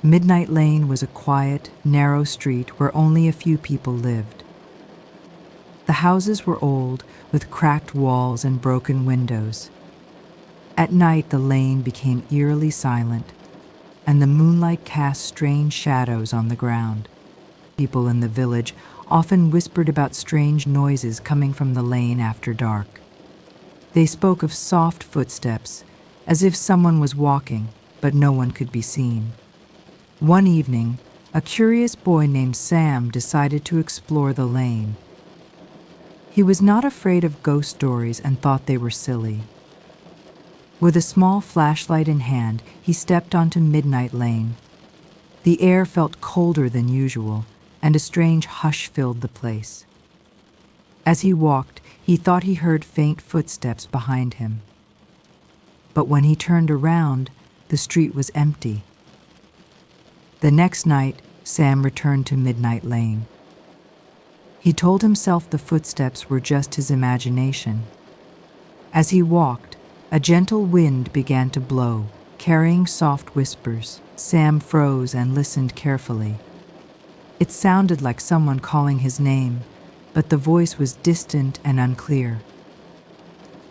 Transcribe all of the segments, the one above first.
Midnight Lane was a quiet, narrow street where only a few people lived. The houses were old, with cracked walls and broken windows. At night, the lane became eerily silent, and the moonlight cast strange shadows on the ground. People in the village often whispered about strange noises coming from the lane after dark. They spoke of soft footsteps, as if someone was walking, but no one could be seen. One evening, a curious boy named Sam decided to explore the lane. He was not afraid of ghost stories and thought they were silly. With a small flashlight in hand, he stepped onto Midnight Lane. The air felt colder than usual, and a strange hush filled the place. As he walked, he thought he heard faint footsteps behind him. But when he turned around, the street was empty. The next night, Sam returned to Midnight Lane. He told himself the footsteps were just his imagination. As he walked, a gentle wind began to blow, carrying soft whispers. Sam froze and listened carefully. It sounded like someone calling his name, but the voice was distant and unclear.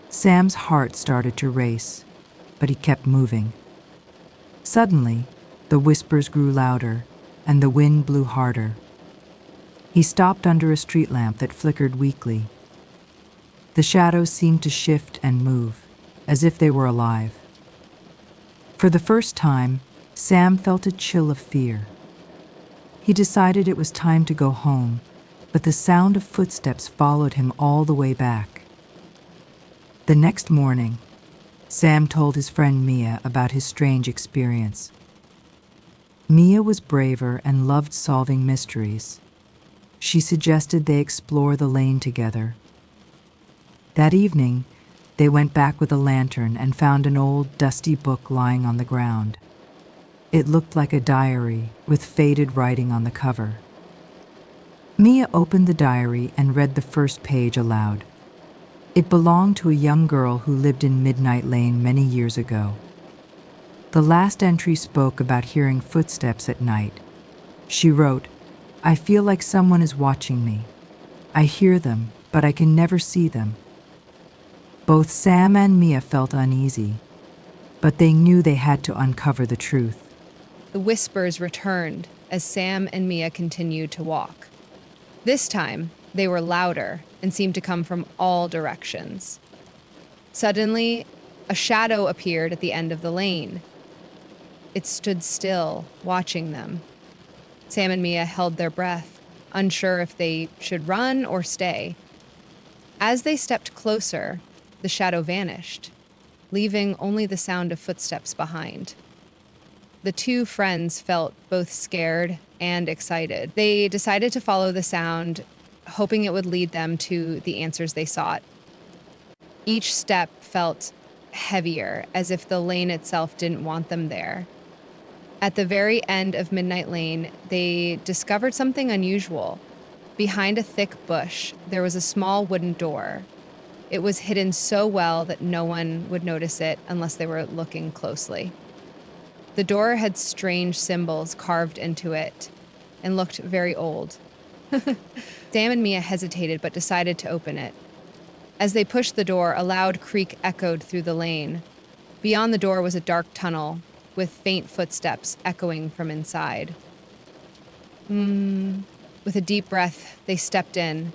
Sam's heart started to race, but he kept moving. Suddenly, the whispers grew louder, and the wind blew harder. He stopped under a street lamp that flickered weakly. The shadows seemed to shift and move, as if they were alive. For the first time, Sam felt a chill of fear. He decided it was time to go home, but the sound of footsteps followed him all the way back. The next morning, Sam told his friend Mia about his strange experience. Mia was braver and loved solving mysteries. She suggested they explore the lane together. That evening, they went back with a lantern and found an old, dusty book lying on the ground. It looked like a diary, with faded writing on the cover. Mia opened the diary and read the first page aloud. It belonged to a young girl who lived in Midnight Lane many years ago. The last entry spoke about hearing footsteps at night. She wrote, "I feel like someone is watching me. I hear them, but I can never see them." Both Sam and Mia felt uneasy, but they knew they had to uncover the truth. The whispers returned as Sam and Mia continued to walk. This time, they were louder and seemed to come from all directions. Suddenly, a shadow appeared at the end of the lane. It stood still, watching them. Sam and Mia held their breath, unsure if they should run or stay. As they stepped closer, the shadow vanished, leaving only the sound of footsteps behind. The two friends felt both scared and excited. They decided to follow the sound, hoping it would lead them to the answers they sought. Each step felt heavier, as if the lane itself didn't want them there. At the very end of Midnight Lane, they discovered something unusual. Behind a thick bush, there was a small wooden door. It was hidden so well that no one would notice it unless they were looking closely. The door had strange symbols carved into it and looked very old. Sam and Mia hesitated but decided to open it. As they pushed the door, a loud creak echoed through the lane. Beyond the door was a dark tunnel, with faint footsteps echoing from inside. With a deep breath, they stepped in,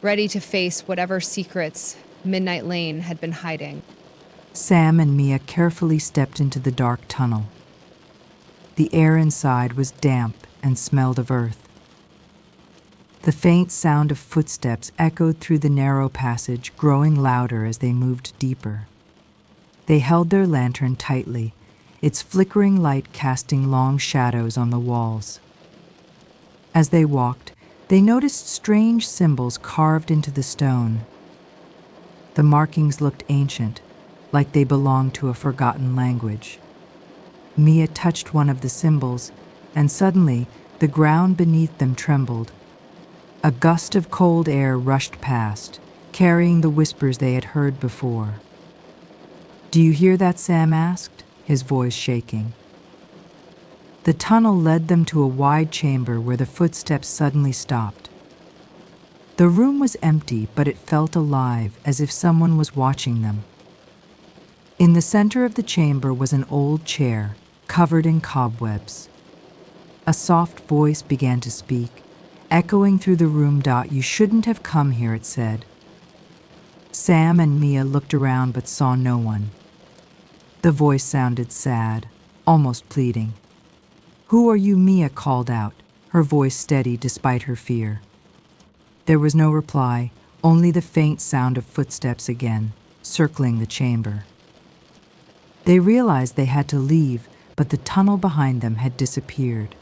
ready to face whatever secrets Midnight Lane had been hiding. Sam and Mia carefully stepped into the dark tunnel. The air inside was damp and smelled of earth. The faint sound of footsteps echoed through the narrow passage, growing louder as they moved deeper. They held their lantern tightly, its flickering light casting long shadows on the walls. As they walked, they noticed strange symbols carved into the stone. The markings looked ancient, like they belonged to a forgotten language. Mia touched one of the symbols, and suddenly the ground beneath them trembled. A gust of cold air rushed past, carrying the whispers they had heard before. "Do you hear that?" Sam asked, his voice shaking. The tunnel led them to a wide chamber where the footsteps suddenly stopped. The room was empty, but it felt alive, as if someone was watching them. In the center of the chamber was an old chair, covered in cobwebs. A soft voice began to speak, echoing through the room. "You shouldn't have come here," it said. Sam and Mia looked around but saw no one. The voice sounded sad, almost pleading. "Who are you?" Mia called out, her voice steady despite her fear. There was no reply, only the faint sound of footsteps again, circling the chamber. They realized they had to leave, but the tunnel behind them had disappeared.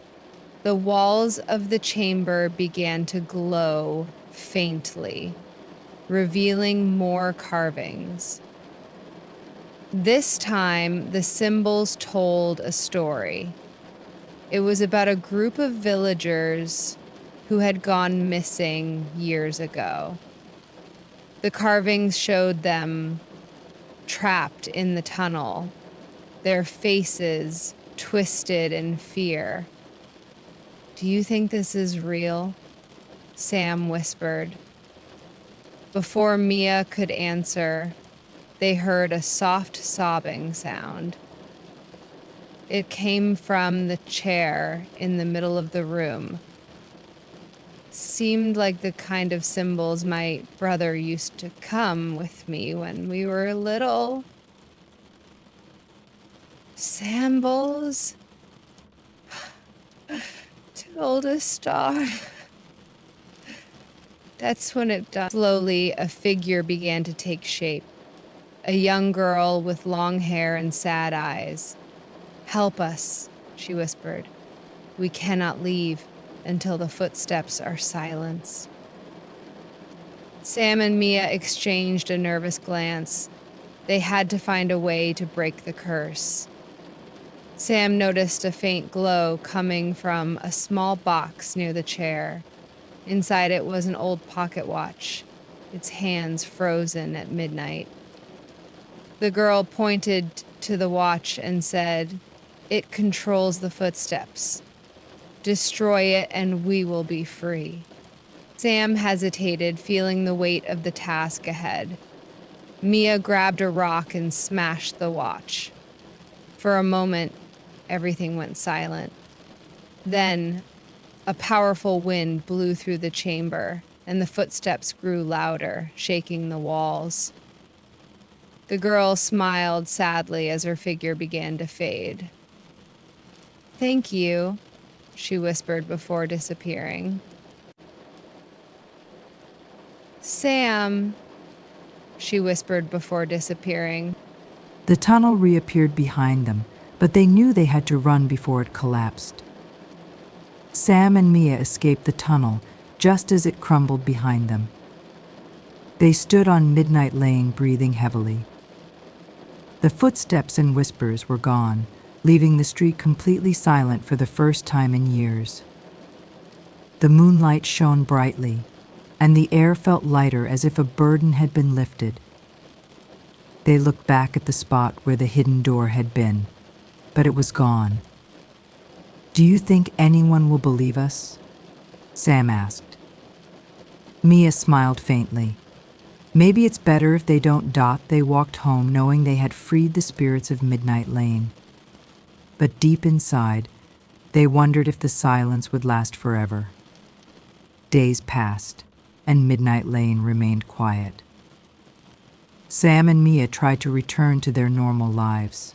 The walls of the chamber began to glow faintly, revealing more carvings. This time, the symbols told a story. It was about a group of villagers who had gone missing years ago. The carvings showed them trapped in the tunnel, their faces twisted in fear. "Do you think this is real?" Sam whispered. Before Mia could answer, they heard a soft sobbing sound. It came from the chair in the middle of the room. Seemed like the kind of symbols my brother used to come with me when we were little. Symbols told a star. That's when it done. Slowly, a figure began to take shape. A young girl with long hair and sad eyes. "Help us," she whispered. "We cannot leave until the footsteps are silenced." Sam and Mia exchanged a nervous glance. They had to find a way to break the curse. Sam noticed a faint glow coming from a small box near the chair. Inside it was an old pocket watch, its hands frozen at midnight. The girl pointed to the watch and said, "It controls the footsteps. Destroy it and we will be free." Sam hesitated, feeling the weight of the task ahead. Mia grabbed a rock and smashed the watch. For a moment, everything went silent. Then, a powerful wind blew through the chamber, and the footsteps grew louder, shaking the walls. The girl smiled sadly as her figure began to fade. "Thank you," she whispered before disappearing. "Sam," she whispered before disappearing. The tunnel reappeared behind them, but they knew they had to run before it collapsed. Sam and Mia escaped the tunnel just as it crumbled behind them. They stood on Midnight Lane, breathing heavily. The footsteps and whispers were gone, leaving the street completely silent for the first time in years. The moonlight shone brightly, and the air felt lighter as if a burden had been lifted. They looked back at the spot where the hidden door had been, but it was gone. "Do you think anyone will believe us?" Sam asked. Mia smiled faintly. "Maybe it's better if they don't." They walked home knowing they had freed the spirits of Midnight Lane. But deep inside, they wondered if the silence would last forever. Days passed, and Midnight Lane remained quiet. Sam and Mia tried to return to their normal lives.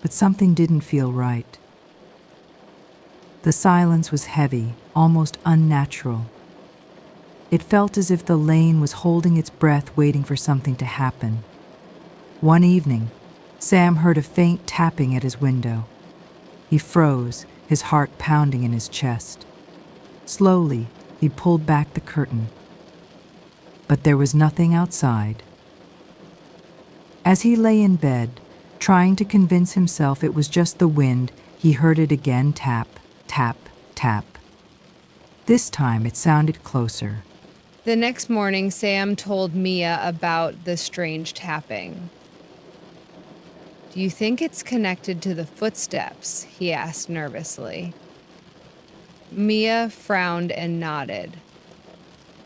But something didn't feel right. The silence was heavy, almost unnatural. It felt as if the lane was holding its breath, waiting for something to happen. One evening, Sam heard a faint tapping at his window. He froze, his heart pounding in his chest. Slowly, he pulled back the curtain. But there was nothing outside. As he lay in bed, trying to convince himself it was just the wind, he heard it again: tap, tap, tap. This time it sounded closer. The next morning, Sam told Mia about the strange tapping. Do you think it's connected to the footsteps? He asked nervously. Mia frowned and nodded.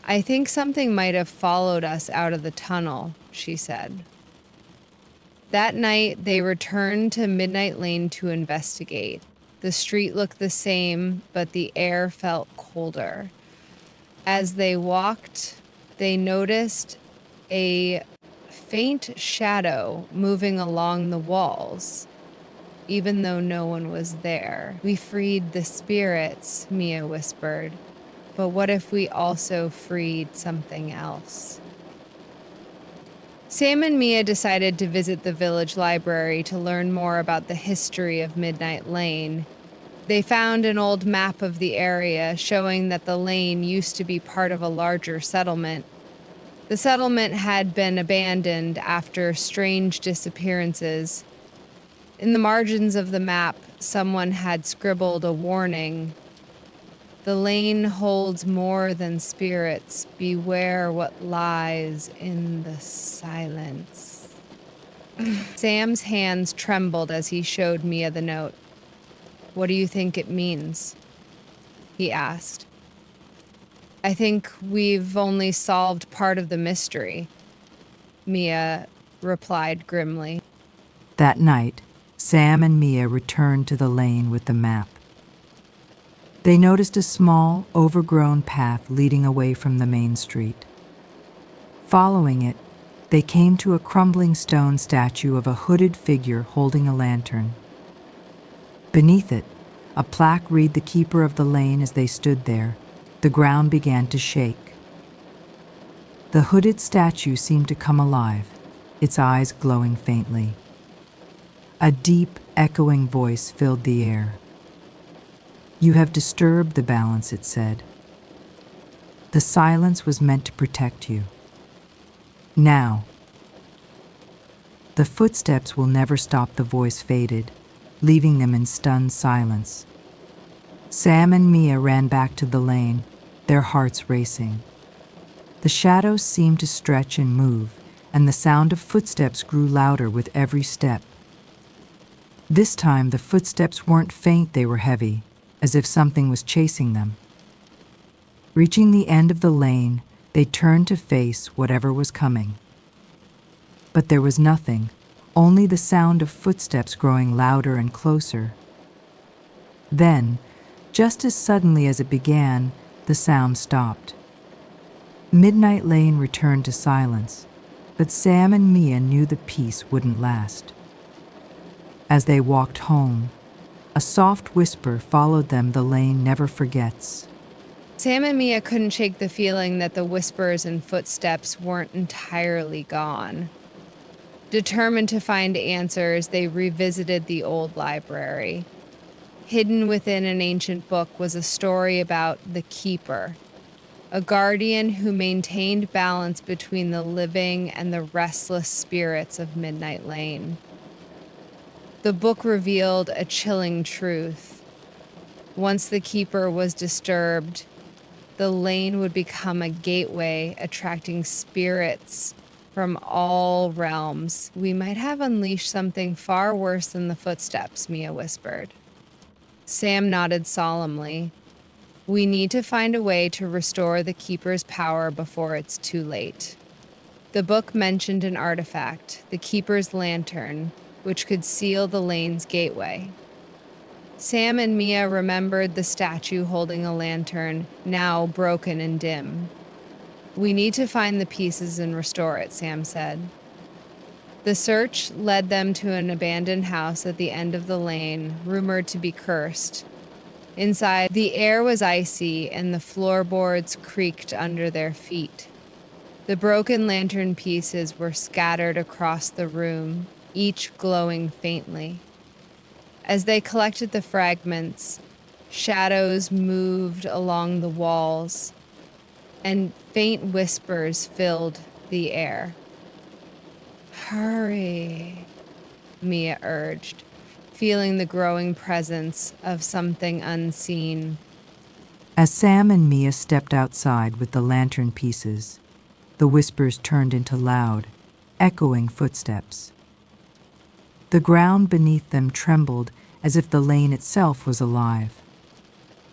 I think something might have followed us out of the tunnel, she said. That night, they returned to Midnight Lane to investigate. The street looked the same, but the air felt colder. As they walked, they noticed a faint shadow moving along the walls, even though no one was there. We freed the spirits, Mia whispered. But what if we also freed something else? Sam and Mia decided to visit the village library to learn more about the history of Midnight Lane. They found an old map of the area showing that the lane used to be part of a larger settlement. The settlement had been abandoned after strange disappearances. In the margins of the map, someone had scribbled a warning. The lane holds more than spirits. Beware what lies in the silence. Sam's hands trembled as he showed Mia the note. What do you think it means? He asked. I think we've only solved part of the mystery, Mia replied grimly. That night, Sam and Mia returned to the lane with the map. They noticed a small, overgrown path leading away from the main street. Following it, they came to a crumbling stone statue of a hooded figure holding a lantern. Beneath it, a plaque read the keeper of the lane. As they stood there, the ground began to shake. The hooded statue seemed to come alive, its eyes glowing faintly. A deep, echoing voice filled the air. You have disturbed the balance, it said. The silence was meant to protect you. Now. The footsteps will never stop, the voice faded, leaving them in stunned silence. Sam and Mia ran back to the lane, their hearts racing. The shadows seemed to stretch and move, and the sound of footsteps grew louder with every step. This time, the footsteps weren't faint, they were heavy, as if something was chasing them. Reaching the end of the lane, they turned to face whatever was coming. But there was nothing, only the sound of footsteps growing louder and closer. Then, just as suddenly as it began, the sound stopped. Midnight Lane returned to silence, but Sam and Mia knew the peace wouldn't last. As they walked home, a soft whisper followed them. The lane never forgets. Sam and Mia couldn't shake the feeling that the whispers and footsteps weren't entirely gone. Determined to find answers, they revisited the old library. Hidden within an ancient book was a story about the Keeper, a guardian who maintained balance between the living and the restless spirits of Midnight Lane. The book revealed a chilling truth. Once the Keeper was disturbed, the lane would become a gateway, attracting spirits from all realms. We might have unleashed something far worse than the footsteps, Mia whispered. Sam nodded solemnly. We need to find a way to restore the Keeper's power before it's too late. The book mentioned an artifact, the Keeper's lantern, which could seal the lane's gateway. Sam and Mia remembered the statue holding a lantern, now broken and dim. We need to find the pieces and restore it, Sam said. The search led them to an abandoned house at the end of the lane, rumored to be cursed. Inside, the air was icy and the floorboards creaked under their feet. The broken lantern pieces were scattered across the room, each glowing faintly. As they collected the fragments, shadows moved along the walls, and faint whispers filled the air. Hurry, Mia urged, feeling the growing presence of something unseen. As Sam and Mia stepped outside with the lantern pieces, the whispers turned into loud, echoing footsteps. The ground beneath them trembled as if the lane itself was alive.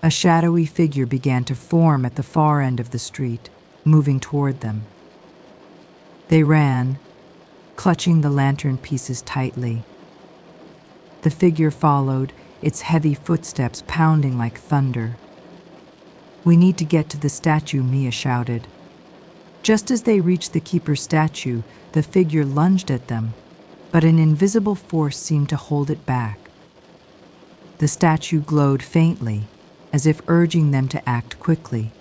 A shadowy figure began to form at the far end of the street, moving toward them. They ran, clutching the lantern pieces tightly. The figure followed, its heavy footsteps pounding like thunder. "We need to get to the statue," Mia shouted. Just as they reached the keeper's statue, the figure lunged at them, but an invisible force seemed to hold it back. The statue glowed faintly, as if urging them to act quickly.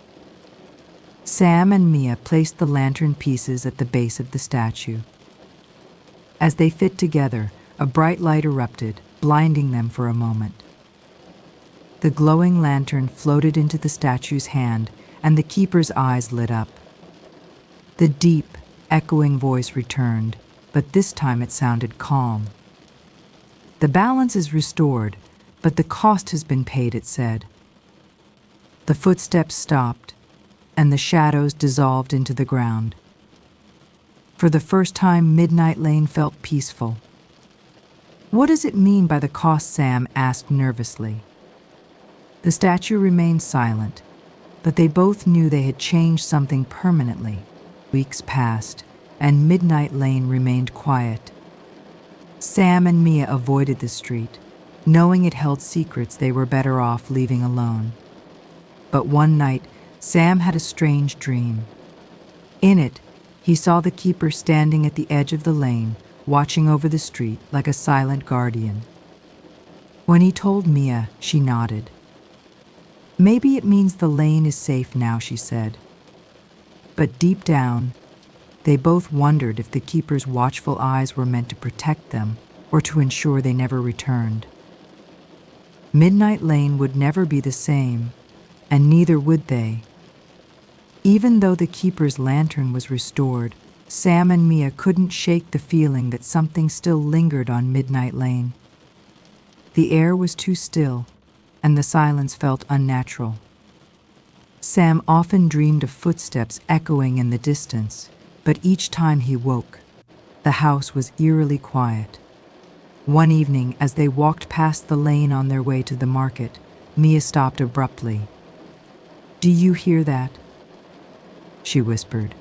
Sam and Mia placed the lantern pieces at the base of the statue. As they fit together, a bright light erupted, blinding them for a moment. The glowing lantern floated into the statue's hand, and the keeper's eyes lit up. The deep, echoing voice returned, but this time it sounded calm. "The balance is restored, but the cost has been paid," it said. The footsteps stopped, and the shadows dissolved into the ground. For the first time, Midnight Lane felt peaceful. "What does it mean by the cost?" Sam asked nervously. The statue remained silent, but they both knew they had changed something permanently. Weeks passed, and Midnight Lane remained quiet. Sam and Mia avoided the street, knowing it held secrets they were better off leaving alone. But one night, Sam had a strange dream. In it, he saw the keeper standing at the edge of the lane, watching over the street like a silent guardian. When he told Mia, she nodded. "Maybe it means the lane is safe now," she said. But deep down, they both wondered if the keeper's watchful eyes were meant to protect them or to ensure they never returned. Midnight Lane would never be the same, and neither would they. Even though the keeper's lantern was restored, Sam and Mia couldn't shake the feeling that something still lingered on Midnight Lane. The air was too still, and the silence felt unnatural. Sam often dreamed of footsteps echoing in the distance, but each time he woke, the house was eerily quiet. One evening, as they walked past the lane on their way to the market, Mia stopped abruptly. "Do you hear that?" she whispered.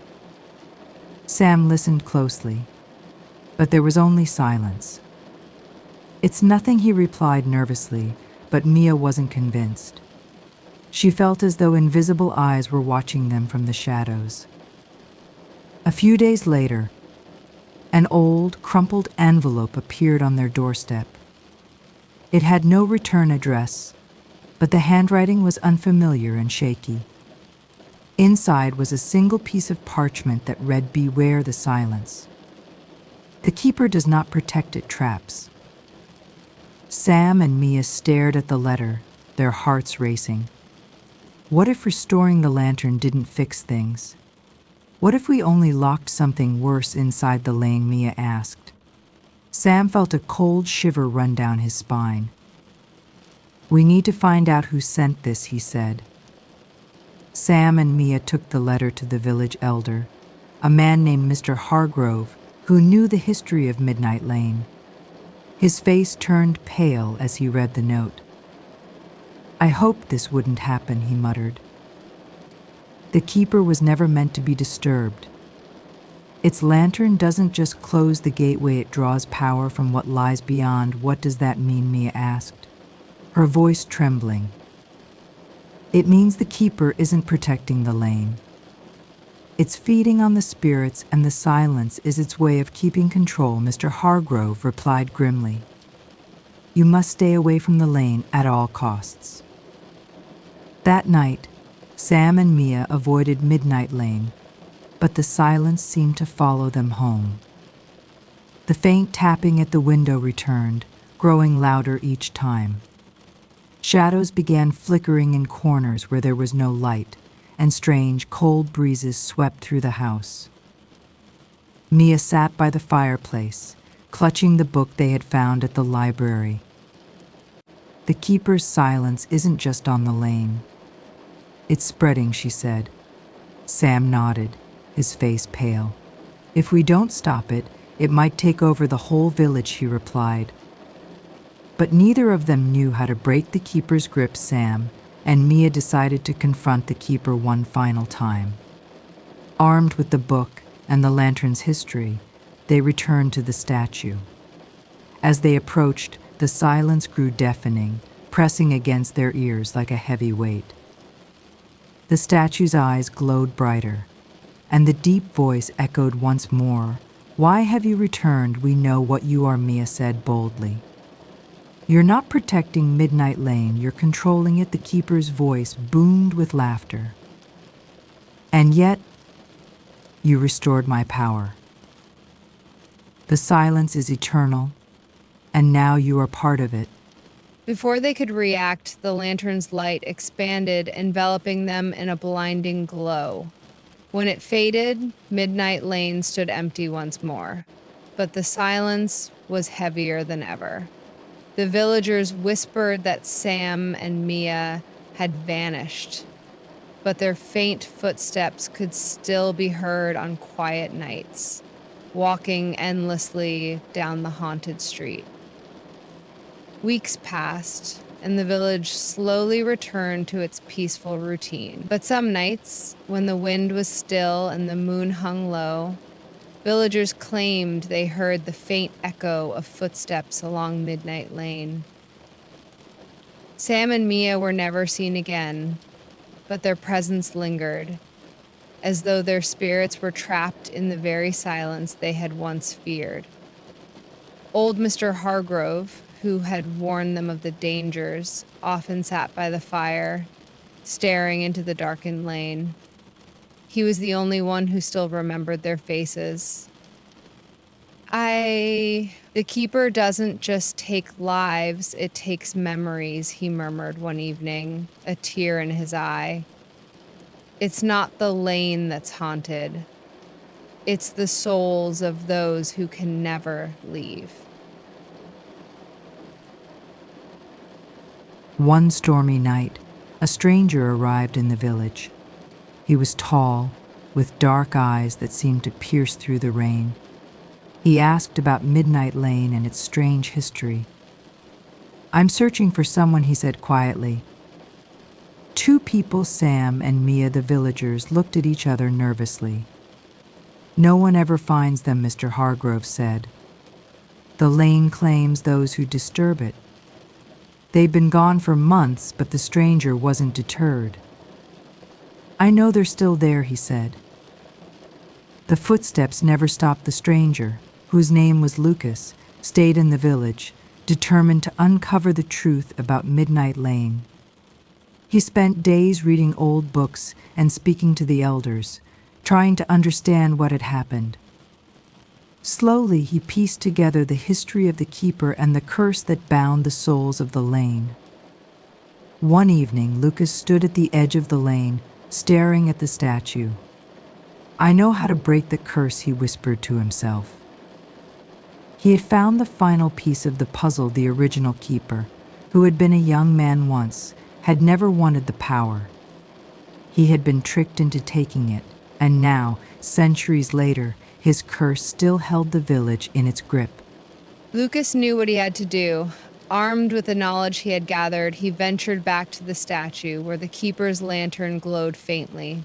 Sam listened closely, but there was only silence. "It's nothing," he replied nervously, but Mia wasn't convinced. She felt as though invisible eyes were watching them from the shadows. A few days later, an old, crumpled envelope appeared on their doorstep. It had no return address, but the handwriting was unfamiliar and shaky. Inside was a single piece of parchment that read, "Beware the silence. The keeper does not protect, it traps." Sam and Mia stared at the letter, their hearts racing. What if restoring the lantern didn't fix things? What if we only locked something worse inside the lane? Mia asked. Sam felt a cold shiver run down his spine. "We need to find out who sent this," he said. Sam and Mia took the letter to the village elder, a man named Mr. Hargrove, who knew the history of Midnight Lane. His face turned pale as he read the note. "I hoped this wouldn't happen," he muttered. "The keeper was never meant to be disturbed. Its lantern doesn't just close the gateway, it draws power from what lies beyond." "What does that mean?" Mia asked, her voice trembling. "It means the keeper isn't protecting the lane. It's feeding on the spirits, and the silence is its way of keeping control," Mr. Hargrove replied grimly. "You must stay away from the lane at all costs." That night, Sam and Mia avoided Midnight Lane, but the silence seemed to follow them home. The faint tapping at the window returned, growing louder each time. Shadows began flickering in corners where there was no light, and strange, cold breezes swept through the house. Mia sat by the fireplace, clutching the book they had found at the library. "The keeper's silence isn't just on the lane. It's spreading," she said. Sam nodded, his face pale. "If we don't stop it, It might take over the whole village, he replied. But neither of them knew how to break the keeper's grip. Sam and Mia decided to confront the keeper one final time. Armed with the book and the lantern's history, they returned to the statue. As they approached, the silence grew deafening, pressing against their ears like a heavy weight. The statue's eyes glowed brighter, and the deep voice echoed once more. "Why have you returned? We know what you are," Mia said boldly. "You're not protecting Midnight Lane, you're controlling it." The keeper's voice boomed with laughter. "And yet, you restored my power. The silence is eternal, and now you are part of it." Before they could react, the lantern's light expanded, enveloping them in a blinding glow. When it faded, Midnight Lane stood empty once more, but the silence was heavier than ever. The villagers whispered that Sam and Mia had vanished, but their faint footsteps could still be heard on quiet nights, walking endlessly down the haunted street. Weeks passed, and the village slowly returned to its peaceful routine. But some nights, when the wind was still and the moon hung low, villagers claimed they heard the faint echo of footsteps along Midnight Lane. Sam and Mia were never seen again, but their presence lingered, as though their spirits were trapped in the very silence they had once feared. Old Mr. Hargrove, who had warned them of the dangers, often sat by the fire, staring into the darkened lane. He was the only one who still remembered their faces. The keeper doesn't just take lives, it takes memories," he murmured one evening, a tear in his eye. "It's not the lane that's haunted. It's the souls of those who can never leave." One stormy night, a stranger arrived in the village. He was tall, with dark eyes that seemed to pierce through the rain. He asked about Midnight Lane and its strange history. "I'm searching for someone," he said quietly. Two people, Sam and Mia, the villagers, looked at each other nervously. "No one ever finds them," Mr. Hargrove said. "The lane claims those who disturb it. They've been gone for months, but the stranger wasn't deterred." "I know they're still there," he said. The footsteps never stopped. The stranger, whose name was Lucas, stayed in the village, determined to uncover the truth about Midnight Lane. He spent days reading old books and speaking to the elders, trying to understand what had happened. Slowly, he pieced together the history of the keeper and the curse that bound the souls of the lane. One evening, Lucas stood at the edge of the lane, staring at the statue. "I know how to break the curse," he whispered to himself. He had found the final piece of the puzzle. The original keeper, who had been a young man once, had never wanted the power. He had been tricked into taking it, and now, centuries later, his curse still held the village in its grip. Lucas knew what he had to do. Armed with the knowledge he had gathered, he ventured back to the statue, where the keeper's lantern glowed faintly.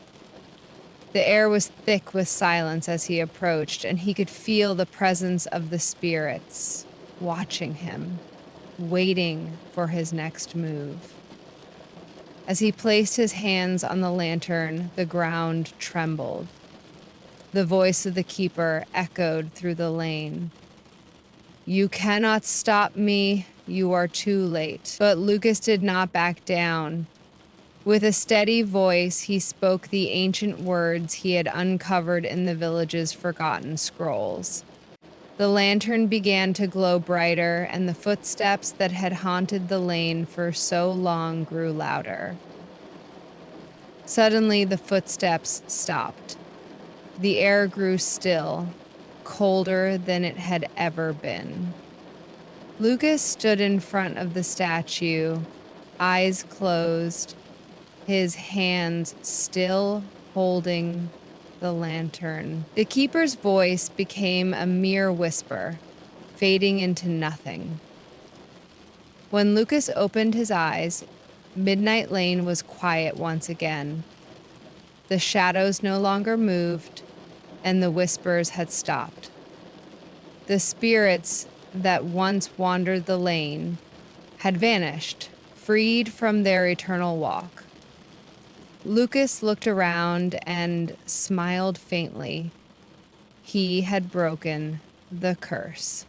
The air was thick with silence as he approached, and he could feel the presence of the spirits, watching him, waiting for his next move. As he placed his hands on the lantern, the ground trembled. The voice of the keeper echoed through the lane. "You cannot stop me. You are too late." But Lucas did not back down. With a steady voice, he spoke the ancient words he had uncovered in the village's forgotten scrolls. The lantern began to glow brighter, and the footsteps that had haunted the lane for so long grew louder. Suddenly, the footsteps stopped. The air grew still, colder than it had ever been. Lucas stood in front of the statue, eyes closed, his hands still holding the lantern. The keeper's voice became a mere whisper, fading into nothing. When Lucas opened his eyes, Midnight Lane was quiet once again. The shadows no longer moved, and the whispers had stopped. The spirits that once wandered the lane had vanished, freed from their eternal walk. Lucas looked around and smiled faintly. He had broken the curse.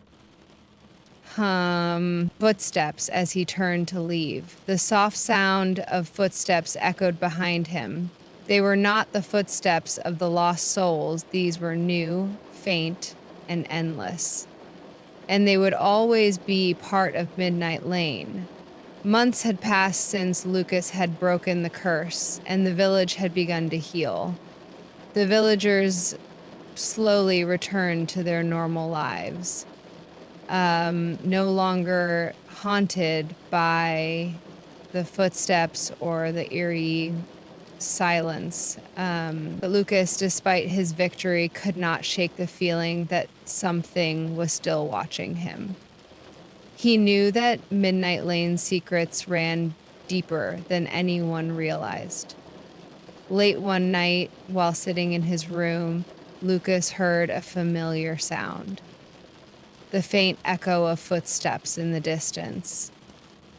Footsteps as he turned to leave. The soft sound of footsteps echoed behind him. They were not the footsteps of the lost souls. These were new, faint, and endless. And they would always be part of Midnight Lane. Months had passed since Lucas had broken the curse, and the village had begun to heal. The villagers slowly returned to their normal lives, no longer haunted by the footsteps or the eerie silence. But Lucas, despite his victory, could not shake the feeling that something was still watching him. He knew that Midnight Lane's secrets ran deeper than anyone realized. Late one night, while sitting in his room, Lucas heard a familiar sound, the faint echo of footsteps in the distance.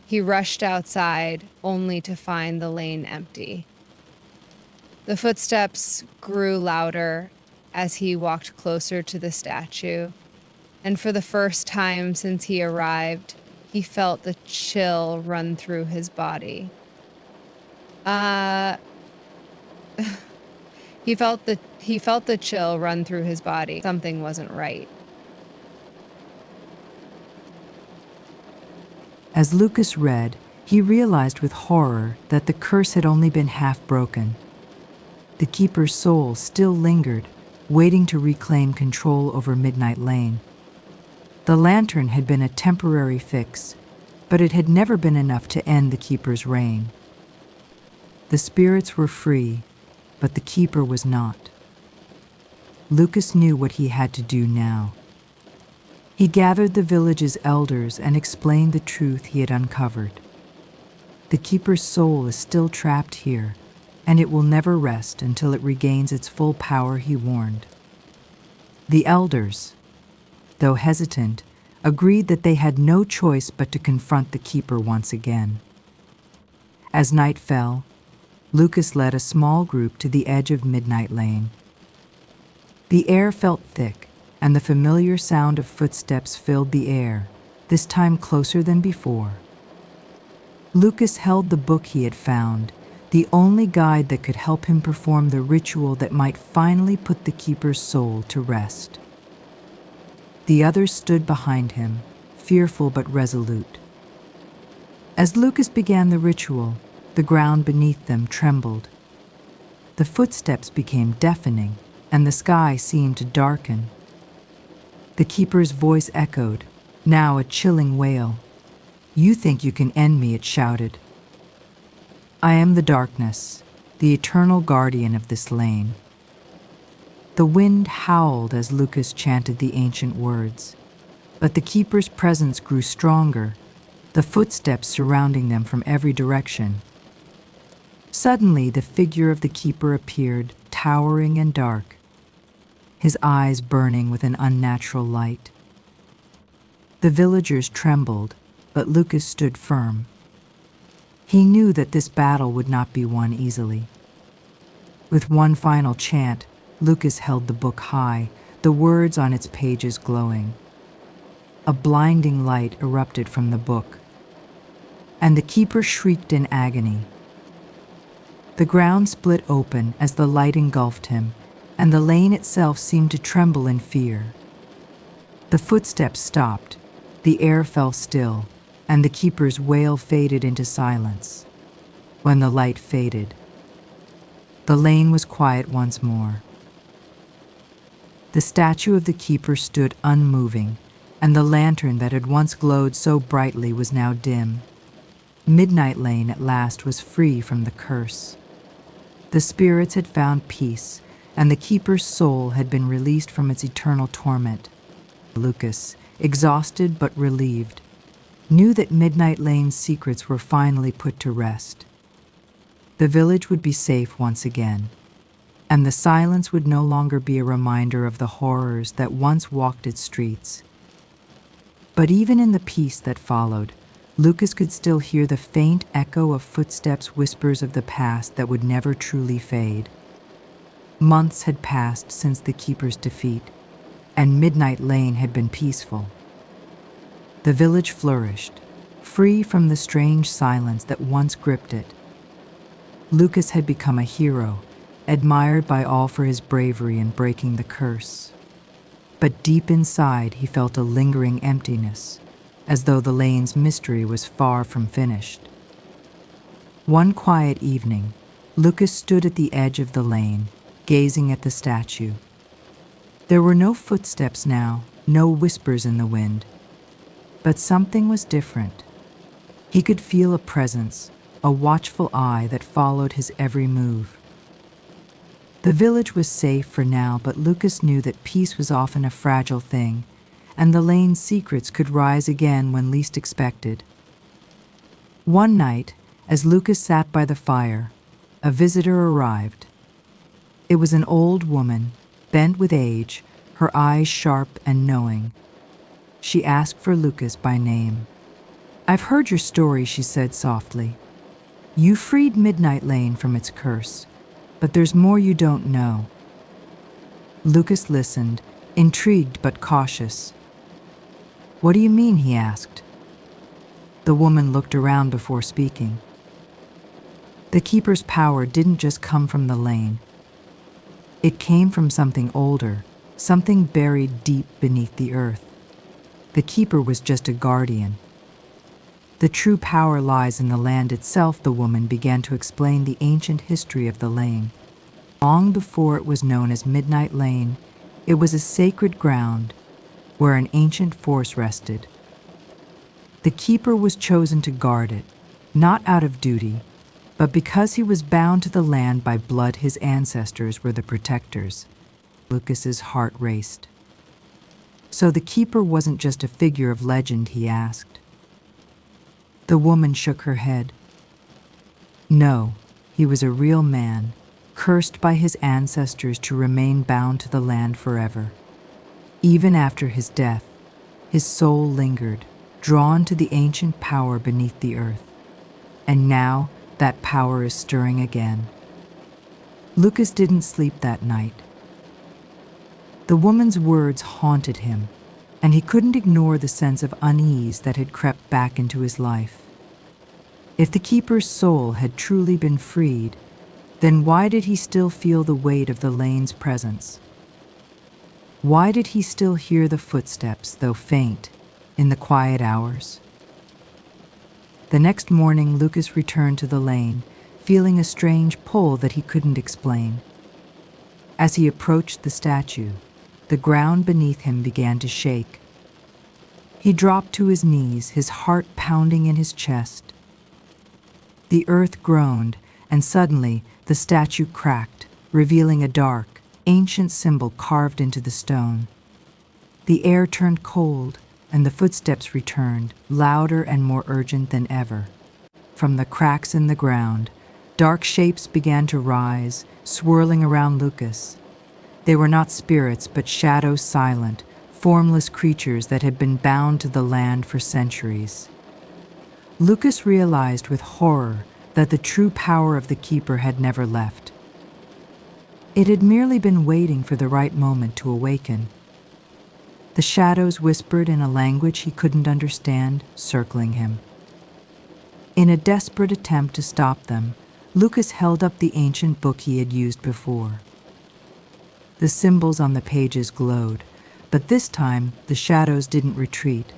He rushed outside, only to find the lane empty. The footsteps grew louder as he walked closer to the statue, and for the first time since he arrived, he felt the chill run through his body. He felt the chill run through his body. Something wasn't right. As Lucas read, he realized with horror that the curse had only been half broken. The keeper's soul still lingered, waiting to reclaim control over Midnight Lane. The lantern had been a temporary fix, but it had never been enough to end the keeper's reign. The spirits were free, but the keeper was not. Lucas knew what he had to do now. He gathered the village's elders and explained the truth he had uncovered. The keeper's soul is still trapped here, and it will never rest until it regains its full power, he warned. The elders, though hesitant, agreed that they had no choice but to confront the keeper once again. As night fell, Lucas led a small group to the edge of Midnight Lane. The air felt thick, and the familiar sound of footsteps filled the air, this time closer than before. Lucas held the book he had found, the only guide that could help him perform the ritual that might finally put the keeper's soul to rest. The others stood behind him, fearful but resolute. As Lucas began the ritual, the ground beneath them trembled. The footsteps became deafening, and the sky seemed to darken. The keeper's voice echoed, now a chilling wail. "You think you can end me," it shouted. "I am the darkness, the eternal guardian of this lane." The wind howled as Lucas chanted the ancient words, but the keeper's presence grew stronger, the footsteps surrounding them from every direction. Suddenly, the figure of the keeper appeared, towering and dark, his eyes burning with an unnatural light. The villagers trembled, but Lucas stood firm. He knew that this battle would not be won easily. With one final chant, Lucas held the book high, the words on its pages glowing. A blinding light erupted from the book, and the keeper shrieked in agony. The ground split open as the light engulfed him, and the lane itself seemed to tremble in fear. The footsteps stopped, the air fell still, and the keeper's wail faded into silence. When the light faded, the lane was quiet once more. The statue of the keeper stood unmoving, and the lantern that had once glowed so brightly was now dim. Midnight Lane at last was free from the curse. The spirits had found peace, and the keeper's soul had been released from its eternal torment. Lucas, exhausted but relieved, knew that Midnight Lane's secrets were finally put to rest. The village would be safe once again, and the silence would no longer be a reminder of the horrors that once walked its streets. But even in the peace that followed, Lucas could still hear the faint echo of footsteps, whispers of the past that would never truly fade. Months had passed since the keeper's defeat, and Midnight Lane had been peaceful. The village flourished, free from the strange silence that once gripped it. Lucas had become a hero, admired by all for his bravery in breaking the curse. But deep inside, he felt a lingering emptiness, as though the lane's mystery was far from finished. One quiet evening, Lucas stood at the edge of the lane, gazing at the statue. There were no footsteps now, no whispers in the wind. But something was different. He could feel a presence, a watchful eye that followed his every move. The village was safe for now, but Lucas knew that peace was often a fragile thing, and the lane's secrets could rise again when least expected. One night, as Lucas sat by the fire, a visitor arrived. It was an old woman, bent with age, her eyes sharp and knowing. She asked for Lucas by name. "I've heard your story," she said softly. "You freed Midnight Lane from its curse, but there's more you don't know." Lucas listened, intrigued but cautious. "What do you mean?" he asked. The woman looked around before speaking. The keeper's power didn't just come from the lane. It came from something older, something buried deep beneath the earth. The keeper was just a guardian. The true power lies in the land itself, the woman began to explain the ancient history of the lane. Long before it was known as Midnight Lane, it was a sacred ground where an ancient force rested. The keeper was chosen to guard it, not out of duty, but because he was bound to the land by blood. His ancestors were the protectors. Lucas's heart raced. "So the keeper wasn't just a figure of legend?" he asked. The woman shook her head. "No, he was a real man, cursed by his ancestors to remain bound to the land forever. Even after his death, his soul lingered, drawn to the ancient power beneath the earth. And now that power is stirring again." Lucas didn't sleep that night. The woman's words haunted him, and he couldn't ignore the sense of unease that had crept back into his life. If the keeper's soul had truly been freed, then why did he still feel the weight of the lane's presence? Why did he still hear the footsteps, though faint, in the quiet hours? The next morning, Lucas returned to the lane, feeling a strange pull that he couldn't explain. As he approached the statue, the ground beneath him began to shake. He dropped to his knees, his heart pounding in his chest. The earth groaned, and suddenly the statue cracked, revealing a dark, ancient symbol carved into the stone. The air turned cold, and the footsteps returned, louder and more urgent than ever. From the cracks in the ground, dark shapes began to rise, swirling around Lucas. They were not spirits, but shadows, silent, formless creatures that had been bound to the land for centuries. Lucas realized with horror that the true power of the keeper had never left. It had merely been waiting for the right moment to awaken. The shadows whispered in a language he couldn't understand, circling him. In a desperate attempt to stop them, Lucas held up the ancient book he had used before. The symbols on the pages glowed, but this time the shadows didn't retreat.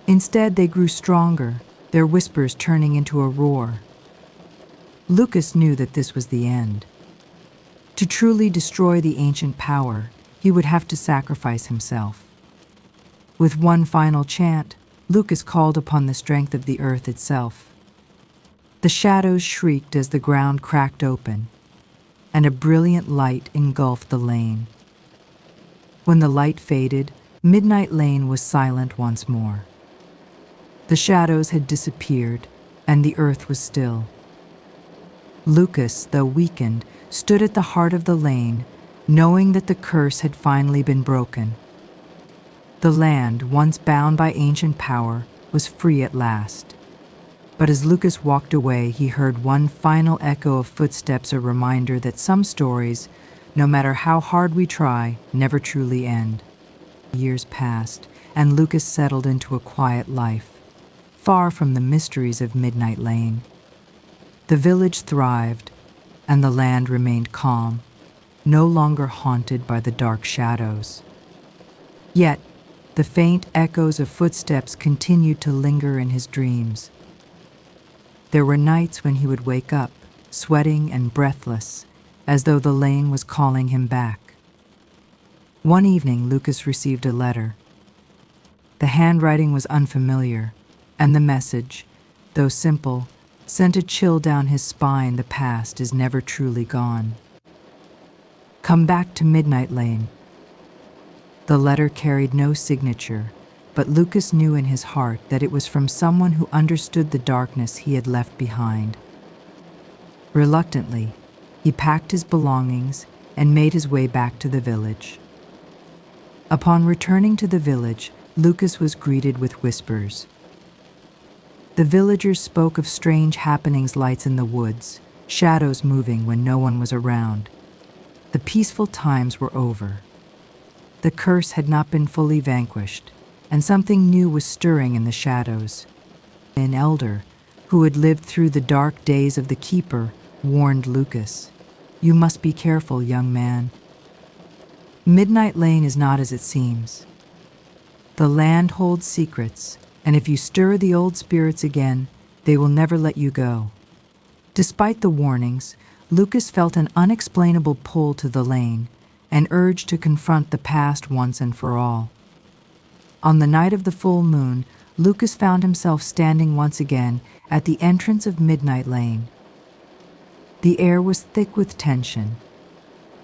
Instead, they grew stronger, their whispers turning into a roar. Lucas knew that this was the end. To truly destroy the ancient power, he would have to sacrifice himself. With one final chant, Lucas called upon the strength of the earth itself. The shadows shrieked as the ground cracked open, and a brilliant light engulfed the lane. When the light faded, Midnight Lane was silent once more. The shadows had disappeared, and the earth was still. Lucas, though weakened, stood at the heart of the lane, knowing that the curse had finally been broken. The land, once bound by ancient power, was free at last. But as Lucas walked away, he heard one final echo of footsteps, a reminder that some stories, no matter how hard we try, never truly end. Years passed, and Lucas settled into a quiet life, far from the mysteries of Midnight Lane. The village thrived, and the land remained calm, no longer haunted by the dark shadows. Yet, the faint echoes of footsteps continued to linger in his dreams. There were nights when he would wake up, sweating and breathless, as though the lane was calling him back. One evening, Lucas received a letter. The handwriting was unfamiliar, and the message, though simple, sent a chill down his spine. The past is never truly gone. Come back to Midnight Lane. The letter carried no signature, but Lucas knew in his heart that it was from someone who understood the darkness he had left behind. Reluctantly, he packed his belongings and made his way back to the village. Upon returning to the village, Lucas was greeted with whispers. The villagers spoke of strange happenings, lights in the woods, shadows moving when no one was around. The peaceful times were over. The curse had not been fully vanquished, and something new was stirring in the shadows. An elder, who had lived through the dark days of the Keeper, warned Lucas, "You must be careful, young man. Midnight Lane is not as it seems. The land holds secrets, and if you stir the old spirits again, they will never let you go." Despite the warnings, Lucas felt an unexplainable pull to the lane, an urge to confront the past once and for all. On the night of the full moon, Lucas found himself standing once again at the entrance of Midnight Lane. The air was thick with tension,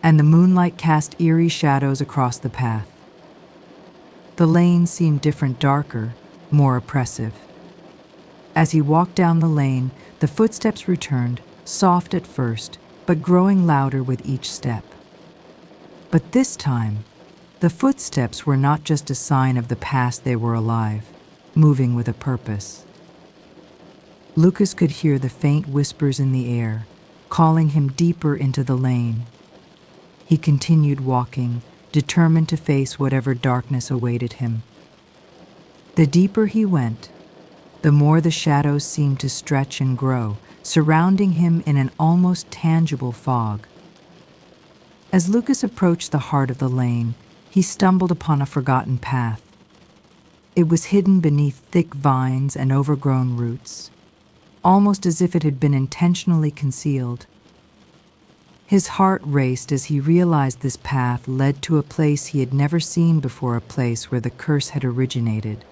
and the moonlight cast eerie shadows across the path. The lane seemed different, darker, more oppressive. As he walked down the lane, the footsteps returned, soft at first, but growing louder with each step. But this time, the footsteps were not just a sign of the past, they were alive, moving with a purpose. Lucas could hear the faint whispers in the air, calling him deeper into the lane. He continued walking, determined to face whatever darkness awaited him. The deeper he went, the more the shadows seemed to stretch and grow, surrounding him in an almost tangible fog. As Lucas approached the heart of the lane, he stumbled upon a forgotten path. It was hidden beneath thick vines and overgrown roots, almost as if it had been intentionally concealed. His heart raced as he realized this path led to a place he had never seen before, a place where the curse had originated.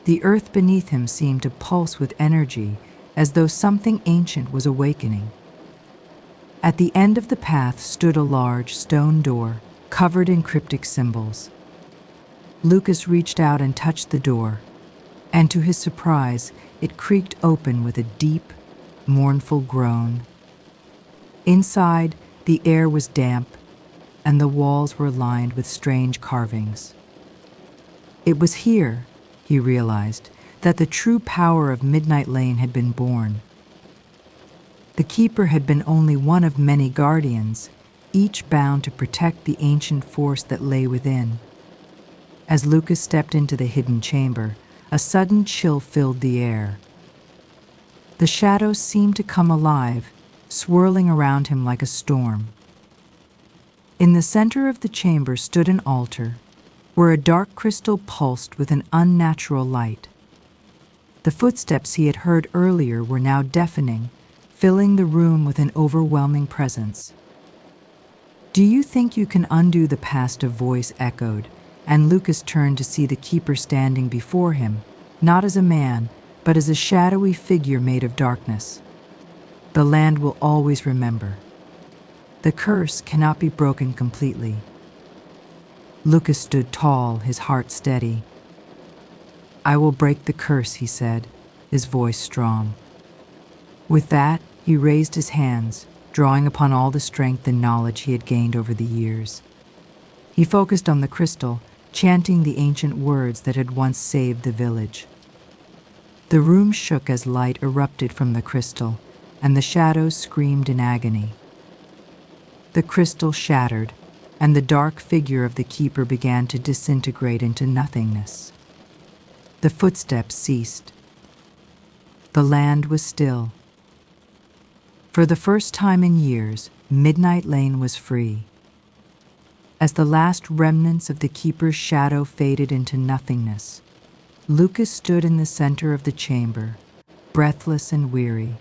The earth beneath him seemed to pulse with energy, as though something ancient was awakening. At the end of the path stood a large stone door, covered in cryptic symbols. Lucas reached out and touched the door, and to his surprise, it creaked open with a deep, mournful groan. Inside, the air was damp, and the walls were lined with strange carvings. It was here, he realized, that the true power of Midnight Lane had been born. The Keeper had been only one of many guardians, each bound to protect the ancient force that lay within. As Lucas stepped into the hidden chamber, a sudden chill filled the air. The shadows seemed to come alive, swirling around him like a storm. In the center of the chamber stood an altar, where a dark crystal pulsed with an unnatural light. The footsteps he had heard earlier were now deafening, filling the room with an overwhelming presence. "Do you think you can undo the past?" a voice echoed, and Lucas turned to see the Keeper standing before him, not as a man, but as a shadowy figure made of darkness. "The land will always remember. The curse cannot be broken completely. Lucas stood tall, his heart steady. I will break the curse, he said, his voice strong. With that, he raised his hands, drawing upon all the strength and knowledge he had gained over the years. He focused on the crystal, chanting the ancient words that had once saved the village. The room shook as light erupted from the crystal, and the shadows screamed in agony. The crystal shattered, and the dark figure of the keeper began to disintegrate into nothingness. The footsteps ceased. The land was still. For the first time in years, Midnight Lane was free. As the last remnants of the keeper's shadow faded into nothingness, Lucas stood in the center of the chamber, breathless and weary.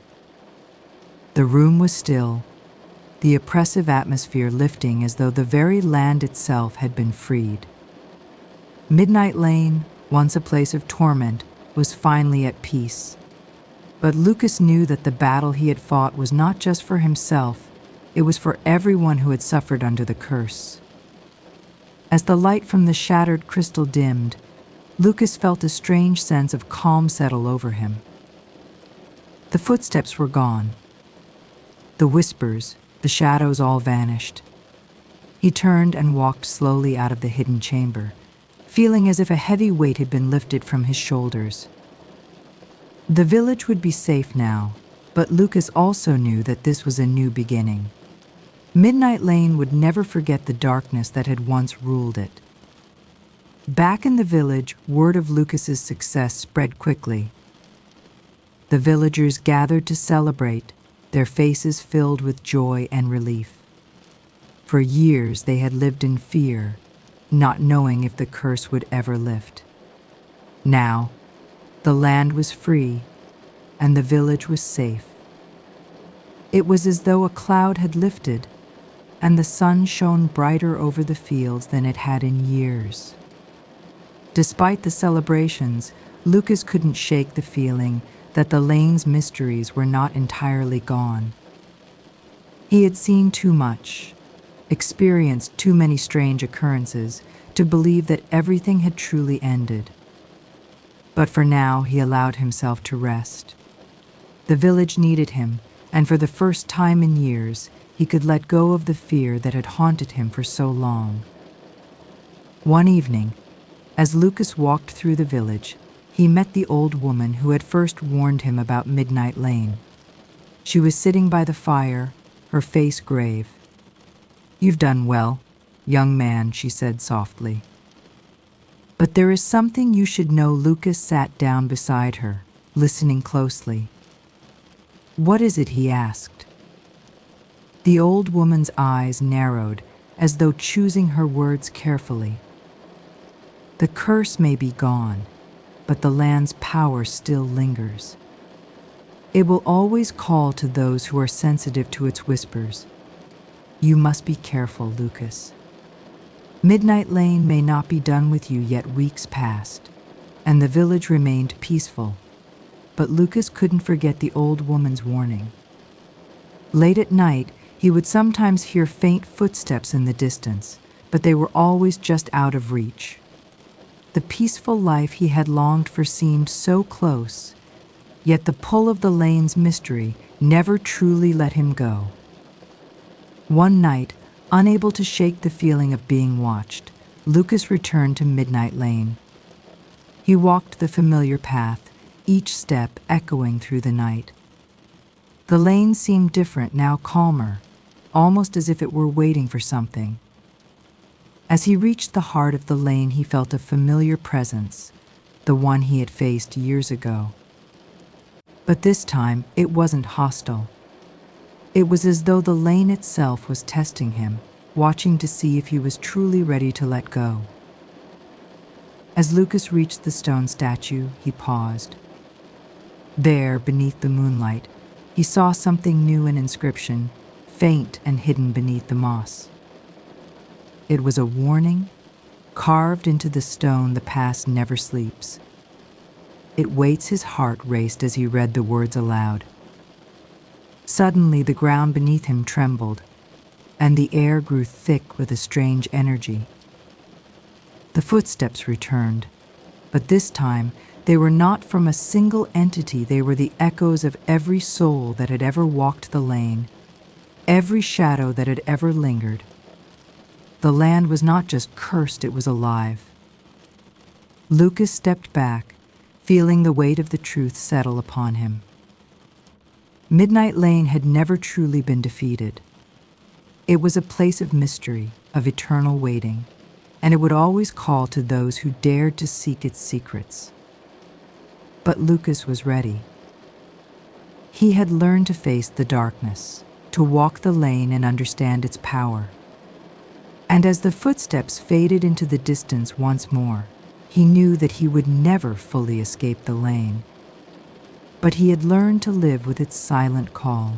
The room was still, the oppressive atmosphere lifting as though the very land itself had been freed. Midnight Lane, once a place of torment, was finally at peace. But Lucas knew that the battle he had fought was not just for himself, it was for everyone who had suffered under the curse. As the light from the shattered crystal dimmed, Lucas felt a strange sense of calm settle over him. The footsteps were gone. The whispers, the shadows all vanished. He turned and walked slowly out of the hidden chamber, feeling as if a heavy weight had been lifted from his shoulders. The village would be safe now, but Lucas also knew that this was a new beginning. Midnight Lane would never forget the darkness that had once ruled it. Back in the village, word of Lucas's success spread quickly. The villagers gathered to celebrate, their faces filled with joy and relief. For years they had lived in fear, not knowing if the curse would ever lift. Now, the land was free, and the village was safe. It was as though a cloud had lifted, and the sun shone brighter over the fields than it had in years. Despite the celebrations, Lucas couldn't shake the feeling that the lane's mysteries were not entirely gone. He had seen too much, experienced too many strange occurrences, to believe that everything had truly ended. But for now, he allowed himself to rest. The village needed him, and for the first time in years, he could let go of the fear that had haunted him for so long. One evening, as Lucas walked through the village, he met the old woman who had first warned him about Midnight Lane. She was sitting by the fire, her face grave. "You've done well, young man," she said softly. "But there is something you should know." Lucas sat down beside her, listening closely. "What is it?" he asked. The old woman's eyes narrowed, as though choosing her words carefully. "The curse may be gone, but the land's power still lingers. It will always call to those who are sensitive to its whispers. You must be careful, Lucas. Midnight Lane may not be done with you yet." Weeks passed, and the village remained peaceful, but Lucas couldn't forget the old woman's warning. Late at night, he would sometimes hear faint footsteps in the distance, but they were always just out of reach. The peaceful life he had longed for seemed so close, yet the pull of the lane's mystery never truly let him go. One night, unable to shake the feeling of being watched, Lucas returned to Midnight Lane. He walked the familiar path, each step echoing through the night. The lane seemed different, now calmer, almost as if it were waiting for something. As he reached the heart of the lane, he felt a familiar presence, the one he had faced years ago. But this time, it wasn't hostile. It was as though the lane itself was testing him, watching to see if he was truly ready to let go. As Lucas reached the stone statue, he paused. There, beneath the moonlight, he saw something new, an inscription, faint and hidden beneath the moss. It was a warning, carved into the stone. The past never sleeps. It waits. His heart raced as he read the words aloud. Suddenly, the ground beneath him trembled. and the air grew thick with a strange energy. The footsteps returned, but this time they were not from a single entity. They were the echoes of every soul that had ever walked the lane, every shadow that had ever lingered. The land was not just cursed, it was alive. Lucas stepped back, feeling the weight of the truth settle upon him. Midnight Lane had never truly been defeated. It was a place of mystery, of eternal waiting, and it would always call to those who dared to seek its secrets. But Lucas was ready. He had learned to face the darkness, to walk the lane and understand its power. And as the footsteps faded into the distance once more, he knew that he would never fully escape the lane. But he had learned to live with its silent call.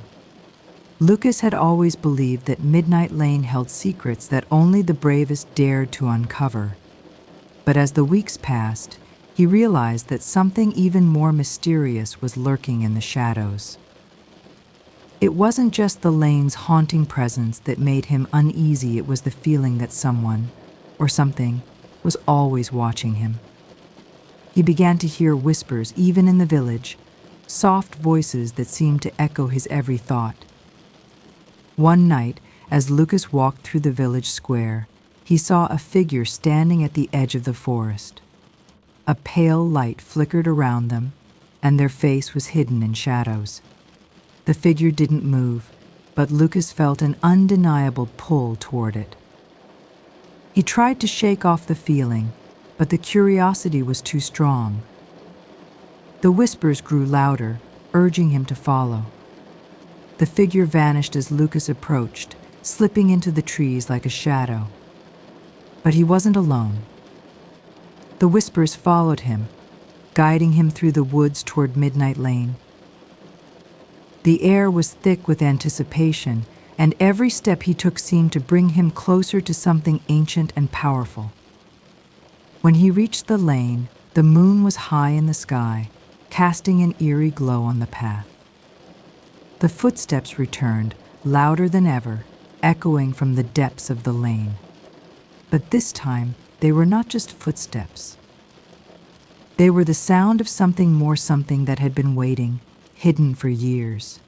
Lucas had always believed that Midnight Lane held secrets that only the bravest dared to uncover. But as the weeks passed, he realized that something even more mysterious was lurking in the shadows. It wasn't just the lane's haunting presence that made him uneasy, it was the feeling that someone, or something, was always watching him. He began to hear whispers even in the village, soft voices that seemed to echo his every thought. One night, as Lucas walked through the village square, he saw a figure standing at the edge of the forest. A pale light flickered around them, and their face was hidden in shadows. The figure didn't move, but Lucas felt an undeniable pull toward it. He tried to shake off the feeling, but the curiosity was too strong. The whispers grew louder, urging him to follow. The figure vanished as Lucas approached, slipping into the trees like a shadow. But he wasn't alone. The whispers followed him, guiding him through the woods toward Midnight Lane. The air was thick with anticipation, and every step he took seemed to bring him closer to something ancient and powerful. When he reached the lane, the moon was high in the sky, casting an eerie glow on the path. The footsteps returned, louder than ever, echoing from the depths of the lane. But this time, they were not just footsteps. They were the sound of something more, something that had been waiting, hidden for years.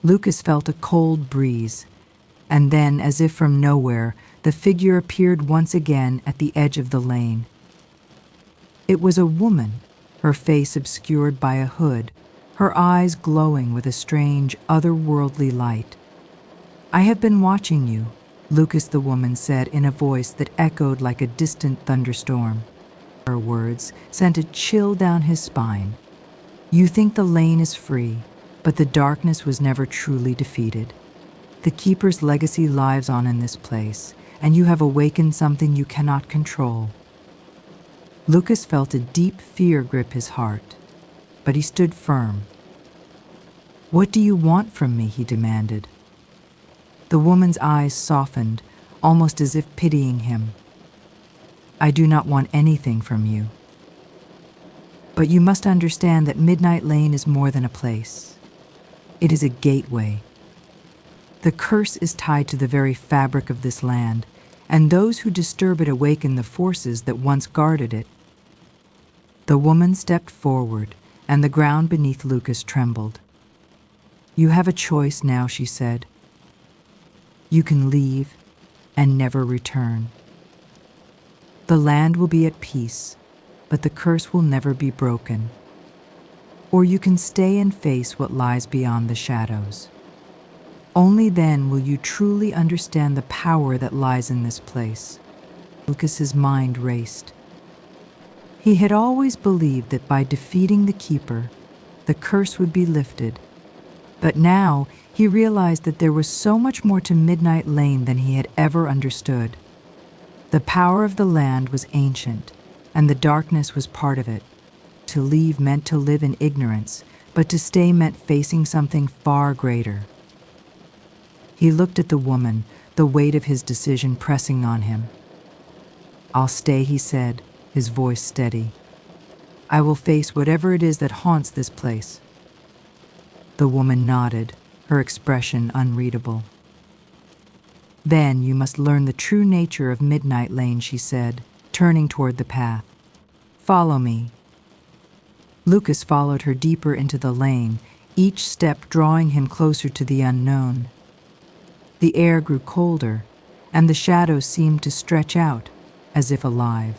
Lucas felt a cold breeze, and then, as if from nowhere, the figure appeared once again at the edge of the lane. It was a woman, her face obscured by a hood, her eyes glowing with a strange, otherworldly light. "I have been watching you," Lucas, the woman said in a voice that echoed like a distant thunderstorm. Her words sent a chill down his spine. "You think the lane is free, but the darkness was never truly defeated. The Keeper's legacy lives on in this place, and you have awakened something you cannot control." Lucas felt a deep fear grip his heart, but he stood firm. "What do you want from me?" he demanded. The woman's eyes softened, almost as if pitying him. "I do not want anything from you. But you must understand that Midnight Lane is more than a place. It is a gateway. The curse is tied to the very fabric of this land, and those who disturb it awaken the forces that once guarded it." The woman stepped forward, and the ground beneath Lucas trembled. "You have a choice now," she said. "You can leave and never return. The land will be at peace, but the curse will never be broken. Or you can stay and face what lies beyond the shadows. Only then will you truly understand the power that lies in this place." Lucas's mind raced. He had always believed that by defeating the Keeper, the curse would be lifted. But now he realized that there was so much more to Midnight Lane than he had ever understood. The power of the land was ancient, and the darkness was part of it. To leave meant to live in ignorance, but to stay meant facing something far greater. He looked at the woman, the weight of his decision pressing on him. "I'll stay," he said, his voice steady. "I will face whatever it is that haunts this place." The woman nodded, her expression unreadable. Then you must learn the true nature of Midnight Lane, she said, turning toward the path. Follow me. Lucas followed her deeper into the lane, each step drawing him closer to the unknown. The air grew colder, and the shadows seemed to stretch out, as if alive.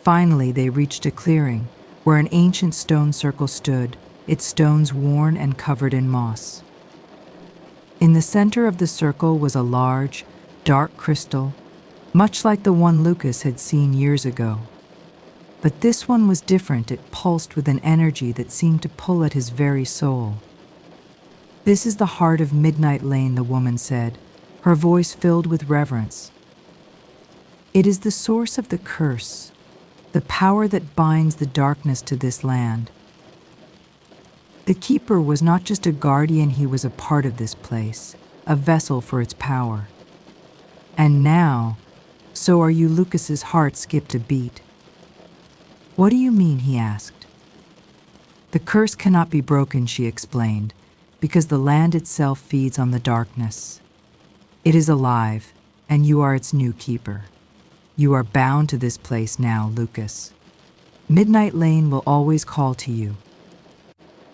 Finally, they reached a clearing, where an ancient stone circle stood, its stones worn and covered in moss. In the center of the circle was a large, dark crystal, much like the one Lucas had seen years ago. But this one was different. It pulsed with an energy that seemed to pull at his very soul. "This is the heart of Midnight Lane," the woman said, her voice filled with reverence. "It is the source of the curse, the power that binds the darkness to this land. The Keeper was not just a guardian, he was a part of this place, a vessel for its power. And now, so are you." Lucas's heart skipped a beat. "What do you mean?" he asked. "The curse cannot be broken," she explained, "because the land itself feeds on the darkness. It is alive, and you are its new keeper. You are bound to this place now, Lucas. Midnight Lane will always call to you."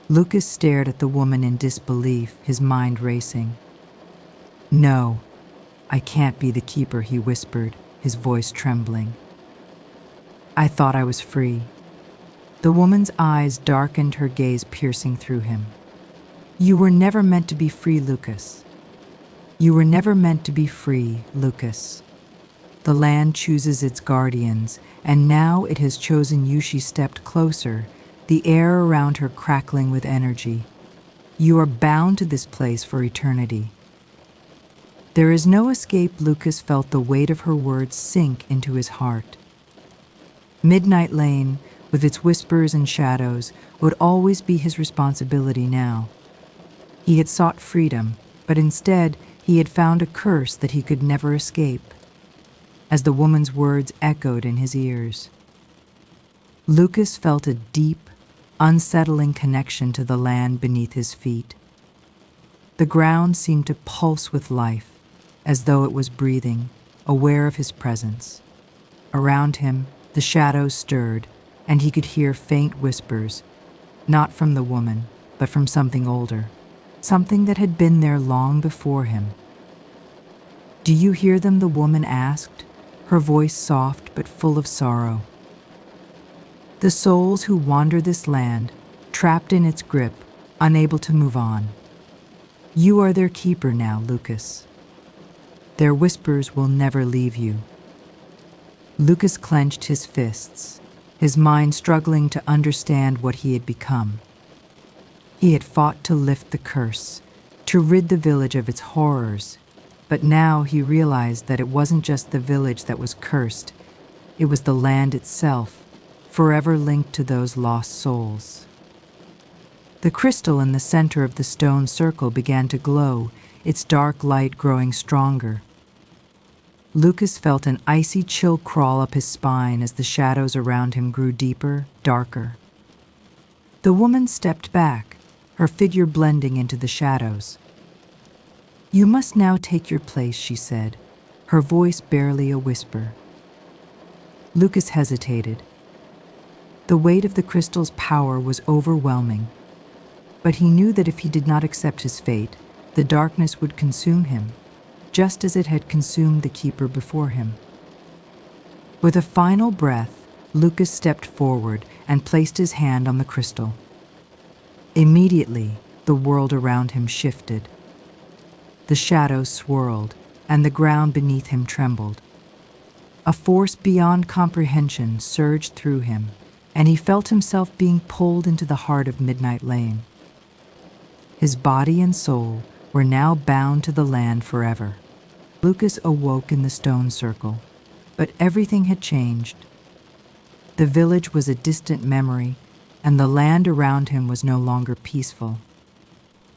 Lucas stared at the woman in disbelief, his mind racing. "No, I can't be the keeper," he whispered, his voice trembling. "I thought I was free." The woman's eyes darkened, her gaze piercing through him. "You were never meant to be free, Lucas. You were never meant to be free, Lucas. The land chooses its guardians, and now it has chosen you." She stepped closer, the air around her crackling with energy. "You are bound to this place for eternity." There is no escape. Lucas felt the weight of her words sink into his heart. Midnight Lane, with its whispers and shadows, would always be his responsibility now. He had sought freedom, but instead he had found a curse that he could never escape. As the woman's words echoed in his ears, Lucas felt a deep, unsettling connection to the land beneath his feet. The ground seemed to pulse with life, as though it was breathing, aware of his presence. Around him, the shadows stirred, and he could hear faint whispers, not from the woman, but from something older, something that had been there long before him. "Do you hear them?" the woman asked, her voice soft but full of sorrow. "The souls who wander this land, trapped in its grip, unable to move on. You are their keeper now, Lucas. Their whispers will never leave you." Lucas clenched his fists, his mind struggling to understand what he had become. He had fought to lift the curse, to rid the village of its horrors, but now he realized that it wasn't just the village that was cursed, it was the land itself, forever linked to those lost souls. The crystal in the center of the stone circle began to glow, its dark light growing stronger. Lucas felt an icy chill crawl up his spine as the shadows around him grew deeper, darker. The woman stepped back, her figure blending into the shadows. "You must now take your place," she said, her voice barely a whisper. Lucas hesitated. The weight of the crystal's power was overwhelming, but he knew that if he did not accept his fate, the darkness would consume him, just as it had consumed the keeper before him. With a final breath, Lucas stepped forward and placed his hand on the crystal. Immediately, the world around him shifted. The shadows swirled, and the ground beneath him trembled. A force beyond comprehension surged through him, and he felt himself being pulled into the heart of Midnight Lane. His body and soul were now bound to the land forever. Lucas awoke in the stone circle, but everything had changed. The village was a distant memory, and the land around him was no longer peaceful.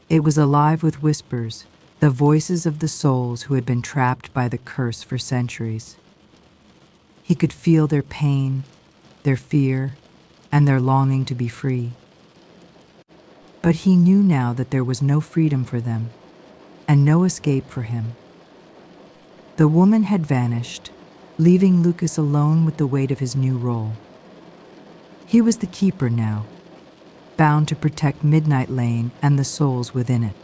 It was alive with whispers, the voices of the souls who had been trapped by the curse for centuries. He could feel their pain, their fear, and their longing to be free. But he knew now that there was no freedom for them, and no escape for him. The woman had vanished, leaving Lucas alone with the weight of his new role. He was the keeper now, bound to protect Midnight Lane and the souls within it.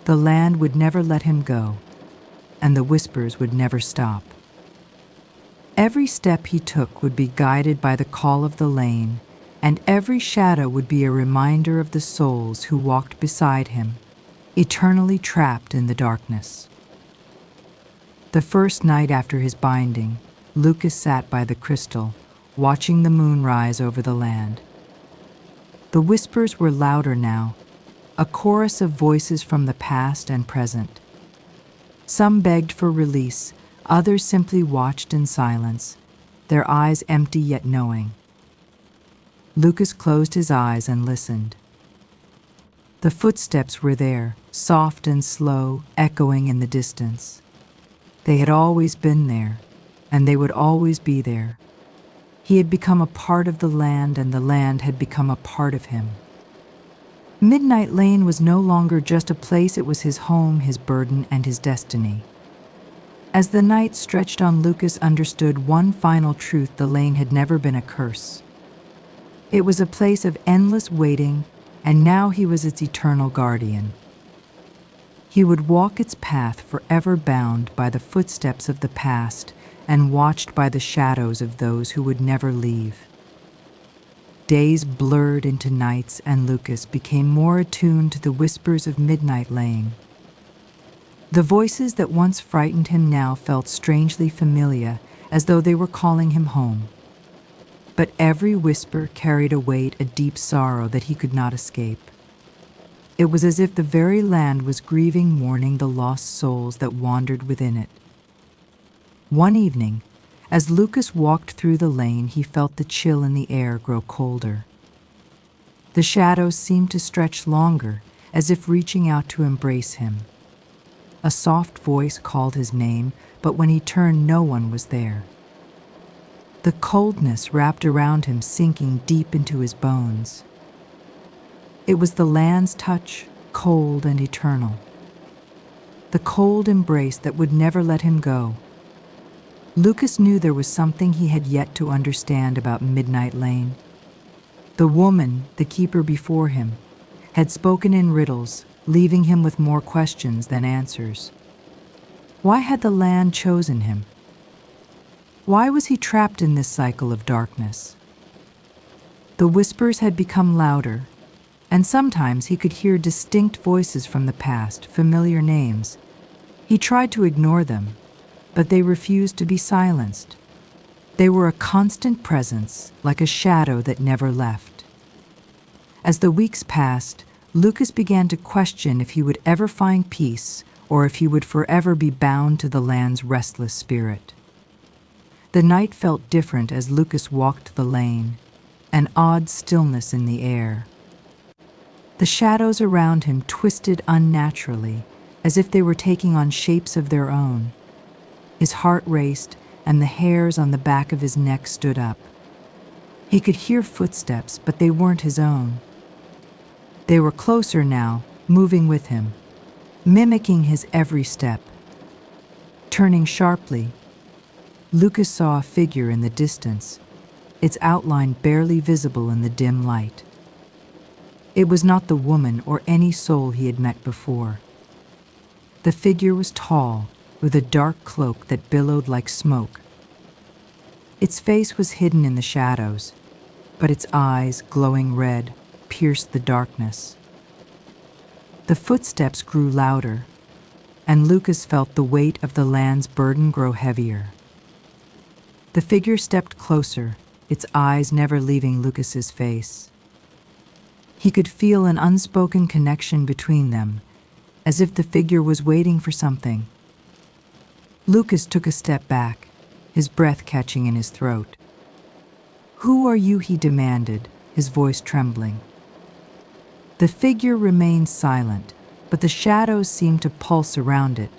The land would never let him go, and the whispers would never stop. Every step he took would be guided by the call of the lane, and every shadow would be a reminder of the souls who walked beside him, eternally trapped in the darkness. The first night after his binding, Lucas sat by the crystal, watching the moon rise over the land. The whispers were louder now, a chorus of voices from the past and present. Some begged for release, others simply watched in silence, their eyes empty yet knowing. Lucas closed his eyes and listened. The footsteps were there, soft and slow, echoing in the distance. They had always been there, and they would always be there. He had become a part of the land, and the land had become a part of him. Midnight Lane was no longer just a place, it was his home, his burden, and his destiny. As the night stretched on, Lucas understood one final truth: the lane had never been a curse. It was a place of endless waiting, and now he was its eternal guardian. He would walk its path, forever bound by the footsteps of the past and watched by the shadows of those who would never leave. Days blurred into nights, and Lucas became more attuned to the whispers of Midnight Lane. The voices that once frightened him now felt strangely familiar, as though they were calling him home. But every whisper carried a weight, a deep sorrow that he could not escape. It was as if the very land was grieving, mourning the lost souls that wandered within it. One evening, as Lucas walked through the lane, he felt the chill in the air grow colder. The shadows seemed to stretch longer, as if reaching out to embrace him. A soft voice called his name, but when he turned, no one was there. The coldness wrapped around him, sinking deep into his bones. It was the land's touch, cold and eternal. The cold embrace that would never let him go. Lucas knew there was something he had yet to understand about Midnight Lane. The woman, the keeper before him, had spoken in riddles, leaving him with more questions than answers. Why had the land chosen him? Why was he trapped in this cycle of darkness? The whispers had become louder, and sometimes he could hear distinct voices from the past, familiar names. He tried to ignore them, but they refused to be silenced. They were a constant presence, like a shadow that never left. As the weeks passed, Lucas began to question if he would ever find peace, or if he would forever be bound to the land's restless spirit. The night felt different as Lucas walked the lane, an odd stillness in the air. The shadows around him twisted unnaturally, as if they were taking on shapes of their own. His heart raced, and the hairs on the back of his neck stood up. He could hear footsteps, but they weren't his own. They were closer now, moving with him, mimicking his every step. Turning sharply, Lucas saw a figure in the distance, its outline barely visible in the dim light. It was not the woman or any soul he had met before. The figure was tall, with a dark cloak that billowed like smoke. Its face was hidden in the shadows, but its eyes, glowing red, pierced the darkness. The footsteps grew louder, and Lucas felt the weight of the land's burden grow heavier. The figure stepped closer, its eyes never leaving Lucas's face. He could feel an unspoken connection between them, as if the figure was waiting for something. Lucas took a step back, his breath catching in his throat. "Who are you?" he demanded, his voice trembling. The figure remained silent, but the shadows seemed to pulse around it.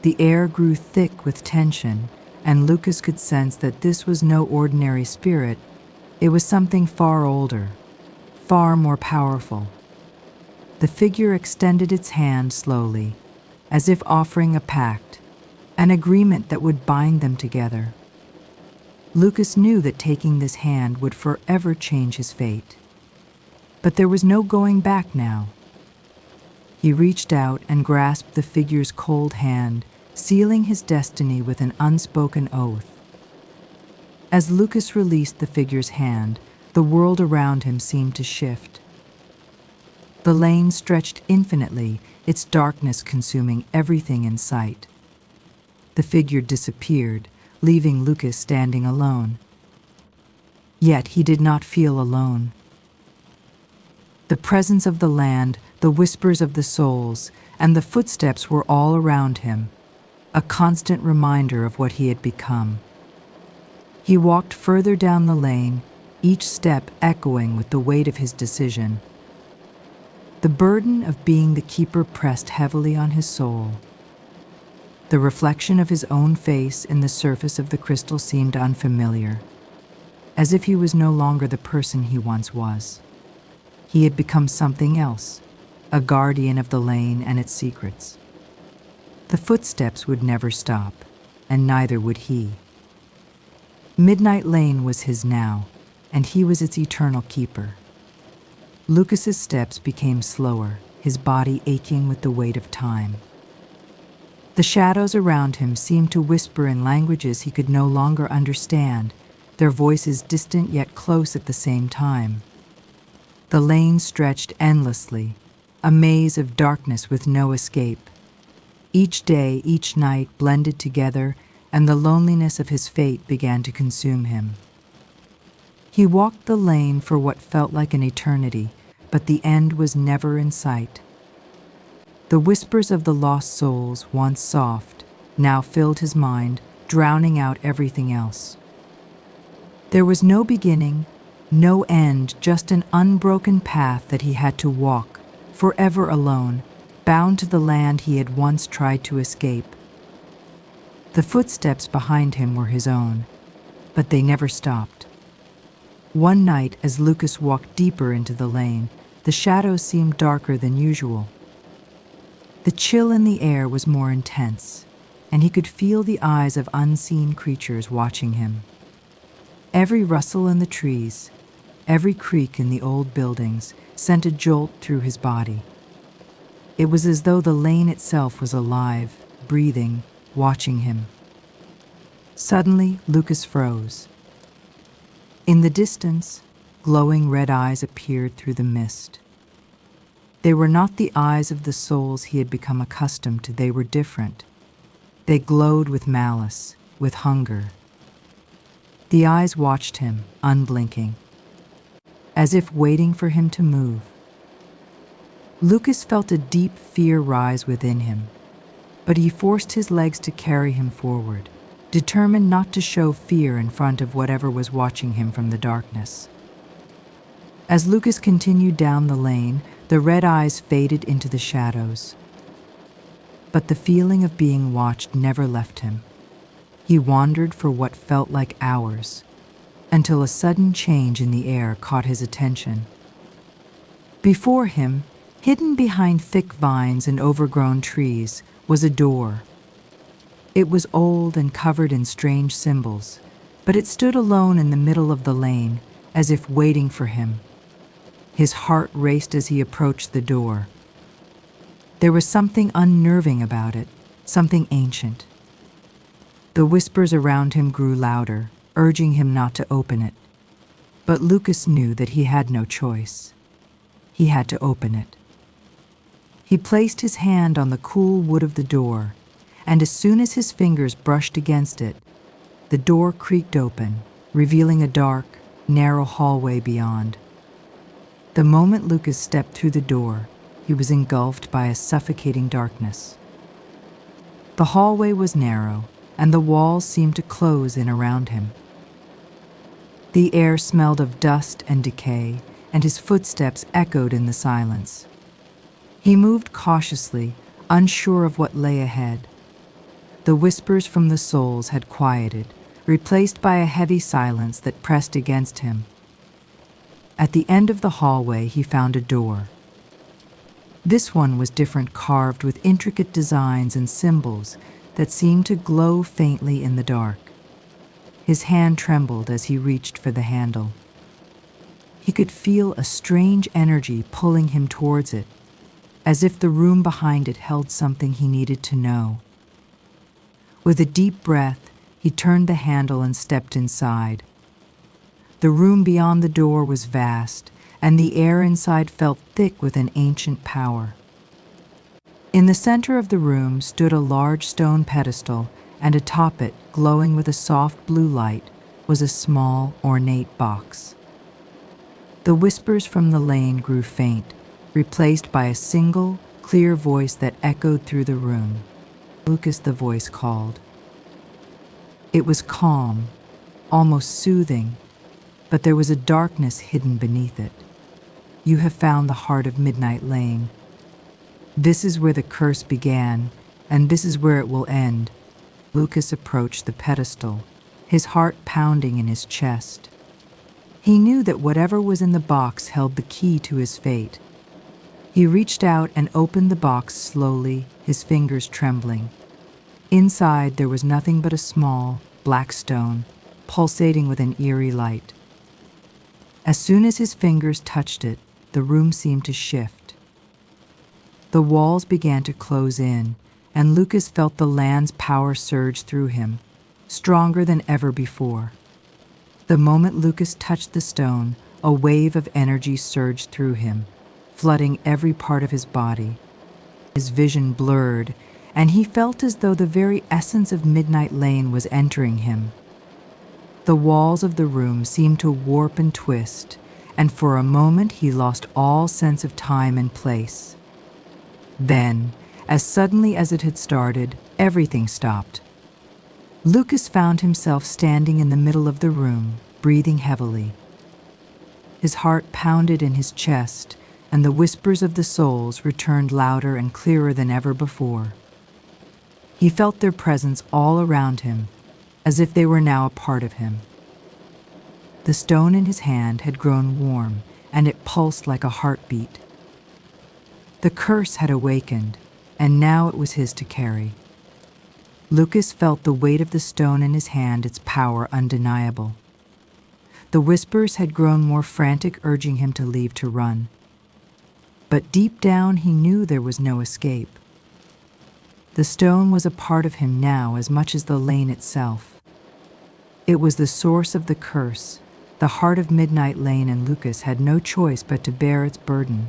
The air grew thick with tension, and Lucas could sense that this was no ordinary spirit. It was something far older, far more powerful. The figure extended its hand slowly, as if offering a pact, an agreement that would bind them together. Lucas knew that taking this hand would forever change his fate. But there was no going back now. He reached out and grasped the figure's cold hand, sealing his destiny with an unspoken oath. As Lucas released the figure's hand, the world around him seemed to shift. The lane stretched infinitely, its darkness consuming everything in sight. The figure disappeared, leaving Lucas standing alone. Yet he did not feel alone. The presence of the land, the whispers of the souls, and the footsteps were all around him, a constant reminder of what he had become. He walked further down the lane, each step echoing with the weight of his decision. The burden of being the keeper pressed heavily on his soul. The reflection of his own face in the surface of the crystal seemed unfamiliar, as if he was no longer the person he once was. He had become something else, a guardian of the lane and its secrets. The footsteps would never stop, and neither would he. Midnight Lane was his now, and he was its eternal keeper. Lucas's steps became slower, his body aching with the weight of time. The shadows around him seemed to whisper in languages he could no longer understand, their voices distant yet close at the same time. The lane stretched endlessly, a maze of darkness with no escape. Each day, each night blended together, and the loneliness of his fate began to consume him. He walked the lane for what felt like an eternity, but the end was never in sight. The whispers of the lost souls, once soft, now filled his mind, drowning out everything else. There was no beginning, no end, just an unbroken path that he had to walk, forever alone, bound to the land he had once tried to escape. The footsteps behind him were his own, but they never stopped. One night, as Lucas walked deeper into the lane, the shadows seemed darker than usual. The chill in the air was more intense, and he could feel the eyes of unseen creatures watching him. Every rustle in the trees, every creak in the old buildings sent a jolt through his body. It was as though the lane itself was alive, breathing, watching him. Suddenly, Lucas froze. In the distance, glowing red eyes appeared through the mist. They were not the eyes of the souls he had become accustomed to. They were different. They glowed with malice, with hunger. The eyes watched him, unblinking, as if waiting for him to move. Lucas felt a deep fear rise within him, but he forced his legs to carry him forward, determined not to show fear in front of whatever was watching him from the darkness. As Lucas continued down the lane, the red eyes faded into the shadows. But the feeling of being watched never left him. He wandered for what felt like hours, until a sudden change in the air caught his attention. Before him, hidden behind thick vines and overgrown trees, was a door. It was old and covered in strange symbols, but it stood alone in the middle of the lane, as if waiting for him. His heart raced as he approached the door. There was something unnerving about it, something ancient. The whispers around him grew louder, urging him not to open it. But Lucas knew that he had no choice. He had to open it. He placed his hand on the cool wood of the door, and as soon as his fingers brushed against it, the door creaked open, revealing a dark, narrow hallway beyond. The moment Lucas stepped through the door, he was engulfed by a suffocating darkness. The hallway was narrow, and the walls seemed to close in around him. The air smelled of dust and decay, and his footsteps echoed in the silence. He moved cautiously, unsure of what lay ahead. The whispers from the souls had quieted, replaced by a heavy silence that pressed against him. At the end of the hallway, he found a door. This one was different, carved with intricate designs and symbols that seemed to glow faintly in the dark. His hand trembled as he reached for the handle. He could feel a strange energy pulling him towards it, as if the room behind it held something he needed to know. With a deep breath, he turned the handle and stepped inside. The room beyond the door was vast, and the air inside felt thick with an ancient power. In the center of the room stood a large stone pedestal, and atop it, glowing with a soft blue light, was a small, ornate box. The whispers from the lane grew faint, replaced by a single, clear voice that echoed through the room. Lucas, the voice called. It was calm, almost soothing, but there was a darkness hidden beneath it. You have found the heart of Midnight Lane. This is where the curse began, and this is where it will end. Lucas approached the pedestal, his heart pounding in his chest. He knew that whatever was in the box held the key to his fate. He reached out and opened the box slowly, his fingers trembling. Inside there was nothing but a small, black stone, pulsating with an eerie light. As soon as his fingers touched it, the room seemed to shift. The walls began to close in, and Lucas felt the land's power surge through him, stronger than ever before. The moment Lucas touched the stone, a wave of energy surged through him, flooding every part of his body. His vision blurred, and he felt as though the very essence of Midnight Lane was entering him. The walls of the room seemed to warp and twist, and for a moment he lost all sense of time and place. Then, as suddenly as it had started, everything stopped. Lucas found himself standing in the middle of the room, breathing heavily. His heart pounded in his chest, and the whispers of the souls returned louder and clearer than ever before. He felt their presence all around him, as if they were now a part of him. The stone in his hand had grown warm, and it pulsed like a heartbeat. The curse had awakened, and now it was his to carry. Lucas felt the weight of the stone in his hand, its power undeniable. The whispers had grown more frantic, urging him to leave to run. But deep down he knew there was no escape. The stone was a part of him now as much as the lane itself. It was the source of the curse, the heart of Midnight Lane, and Lucas had no choice but to bear its burden.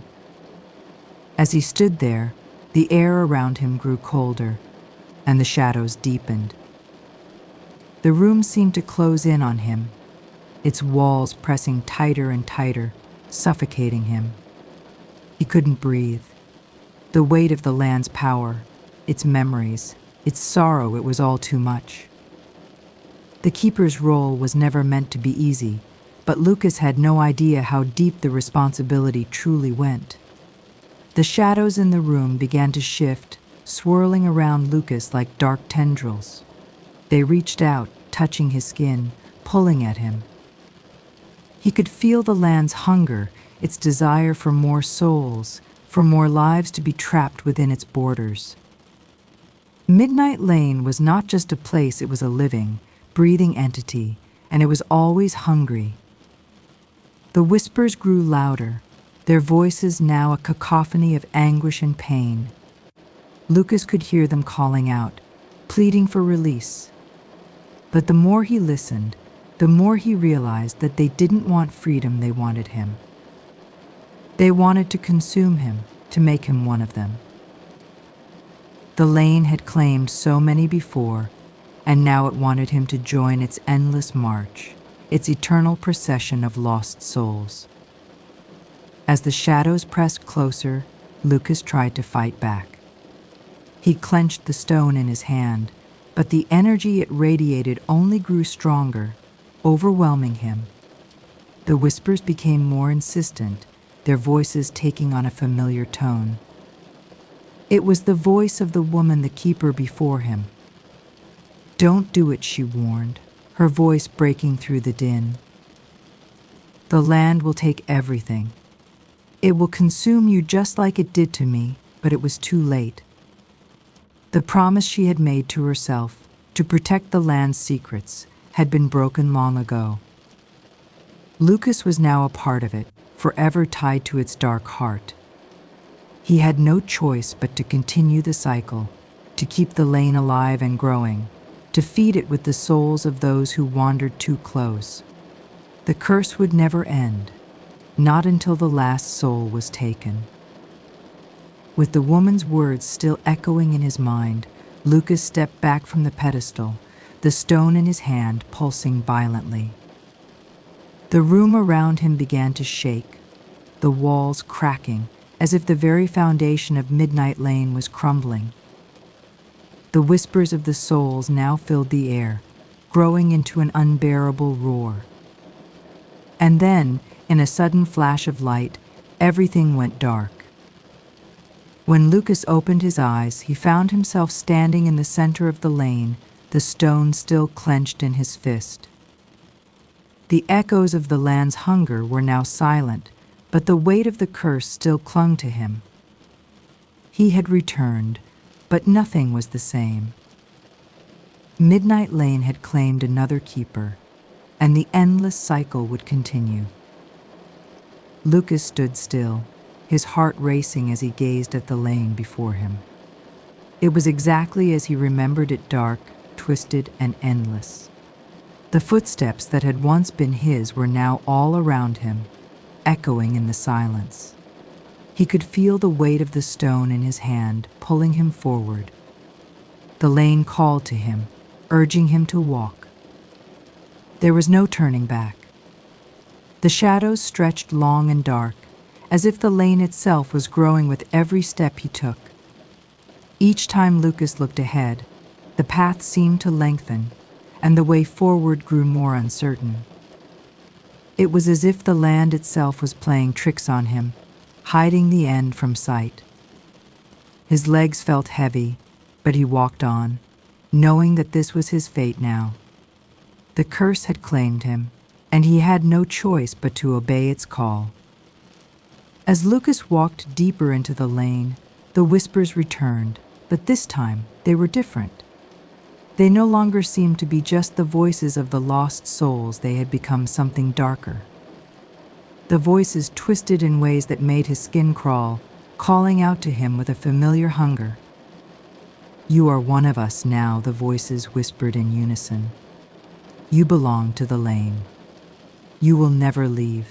As he stood there, the air around him grew colder, and the shadows deepened. The room seemed to close in on him, its walls pressing tighter and tighter, suffocating him. He couldn't breathe. The weight of the land's power, its memories, its sorrow, it was all too much. The keeper's role was never meant to be easy, but Lucas had no idea how deep the responsibility truly went. The shadows in the room began to shift, swirling around Lucas like dark tendrils. They reached out, touching his skin, pulling at him. He could feel the land's hunger, its desire for more souls, for more lives to be trapped within its borders. Midnight Lane was not just a place, it was a living, breathing entity, and it was always hungry. The whispers grew louder, their voices now a cacophony of anguish and pain. Lucas could hear them calling out, pleading for release. But the more he listened, the more he realized that they didn't want freedom, they wanted him. They wanted to consume him, to make him one of them. The lane had claimed so many before, and now it wanted him to join its endless march, its eternal procession of lost souls. As the shadows pressed closer, Lucas tried to fight back. He clenched the stone in his hand, but the energy it radiated only grew stronger, overwhelming him. The whispers became more insistent, their voices taking on a familiar tone. It was the voice of the woman, the keeper before him. "Don't do it," she warned, her voice breaking through the din. "The land will take everything. It will consume you just like it did to me, but it was too late." The promise she had made to herself to protect the land's secrets had been broken long ago. Lucas was now a part of it, forever tied to its dark heart. He had no choice but to continue the cycle, to keep the lane alive and growing, to feed it with the souls of those who wandered too close. The curse would never end, not until the last soul was taken. With the woman's words still echoing in his mind, Lucas stepped back from the pedestal, the stone in his hand pulsing violently. The room around him began to shake, the walls cracking, as if the very foundation of Midnight Lane was crumbling. The whispers of the souls now filled the air, growing into an unbearable roar. And then, in a sudden flash of light, everything went dark. When Lucas opened his eyes, he found himself standing in the center of the lane, the stone still clenched in his fist. The echoes of the land's hunger were now silent, but the weight of the curse still clung to him. He had returned, but nothing was the same. Midnight Lane had claimed another keeper, and the endless cycle would continue. Lucas stood still, his heart racing as he gazed at the lane before him. It was exactly as he remembered it, dark, twisted, and endless. The footsteps that had once been his were now all around him, echoing in the silence. He could feel the weight of the stone in his hand, pulling him forward. The lane called to him, urging him to walk. There was no turning back. The shadows stretched long and dark, as if the lane itself was growing with every step he took. Each time Lucas looked ahead, the path seemed to lengthen, and the way forward grew more uncertain. It was as if the land itself was playing tricks on him, hiding the end from sight. His legs felt heavy, but he walked on, knowing that this was his fate now. The curse had claimed him, and he had no choice but to obey its call. As Lucas walked deeper into the lane, the whispers returned, but this time they were different. They no longer seemed to be just the voices of the lost souls, they had become something darker. The voices twisted in ways that made his skin crawl, calling out to him with a familiar hunger. "You are one of us now," the voices whispered in unison. "You belong to the lane. You will never leave."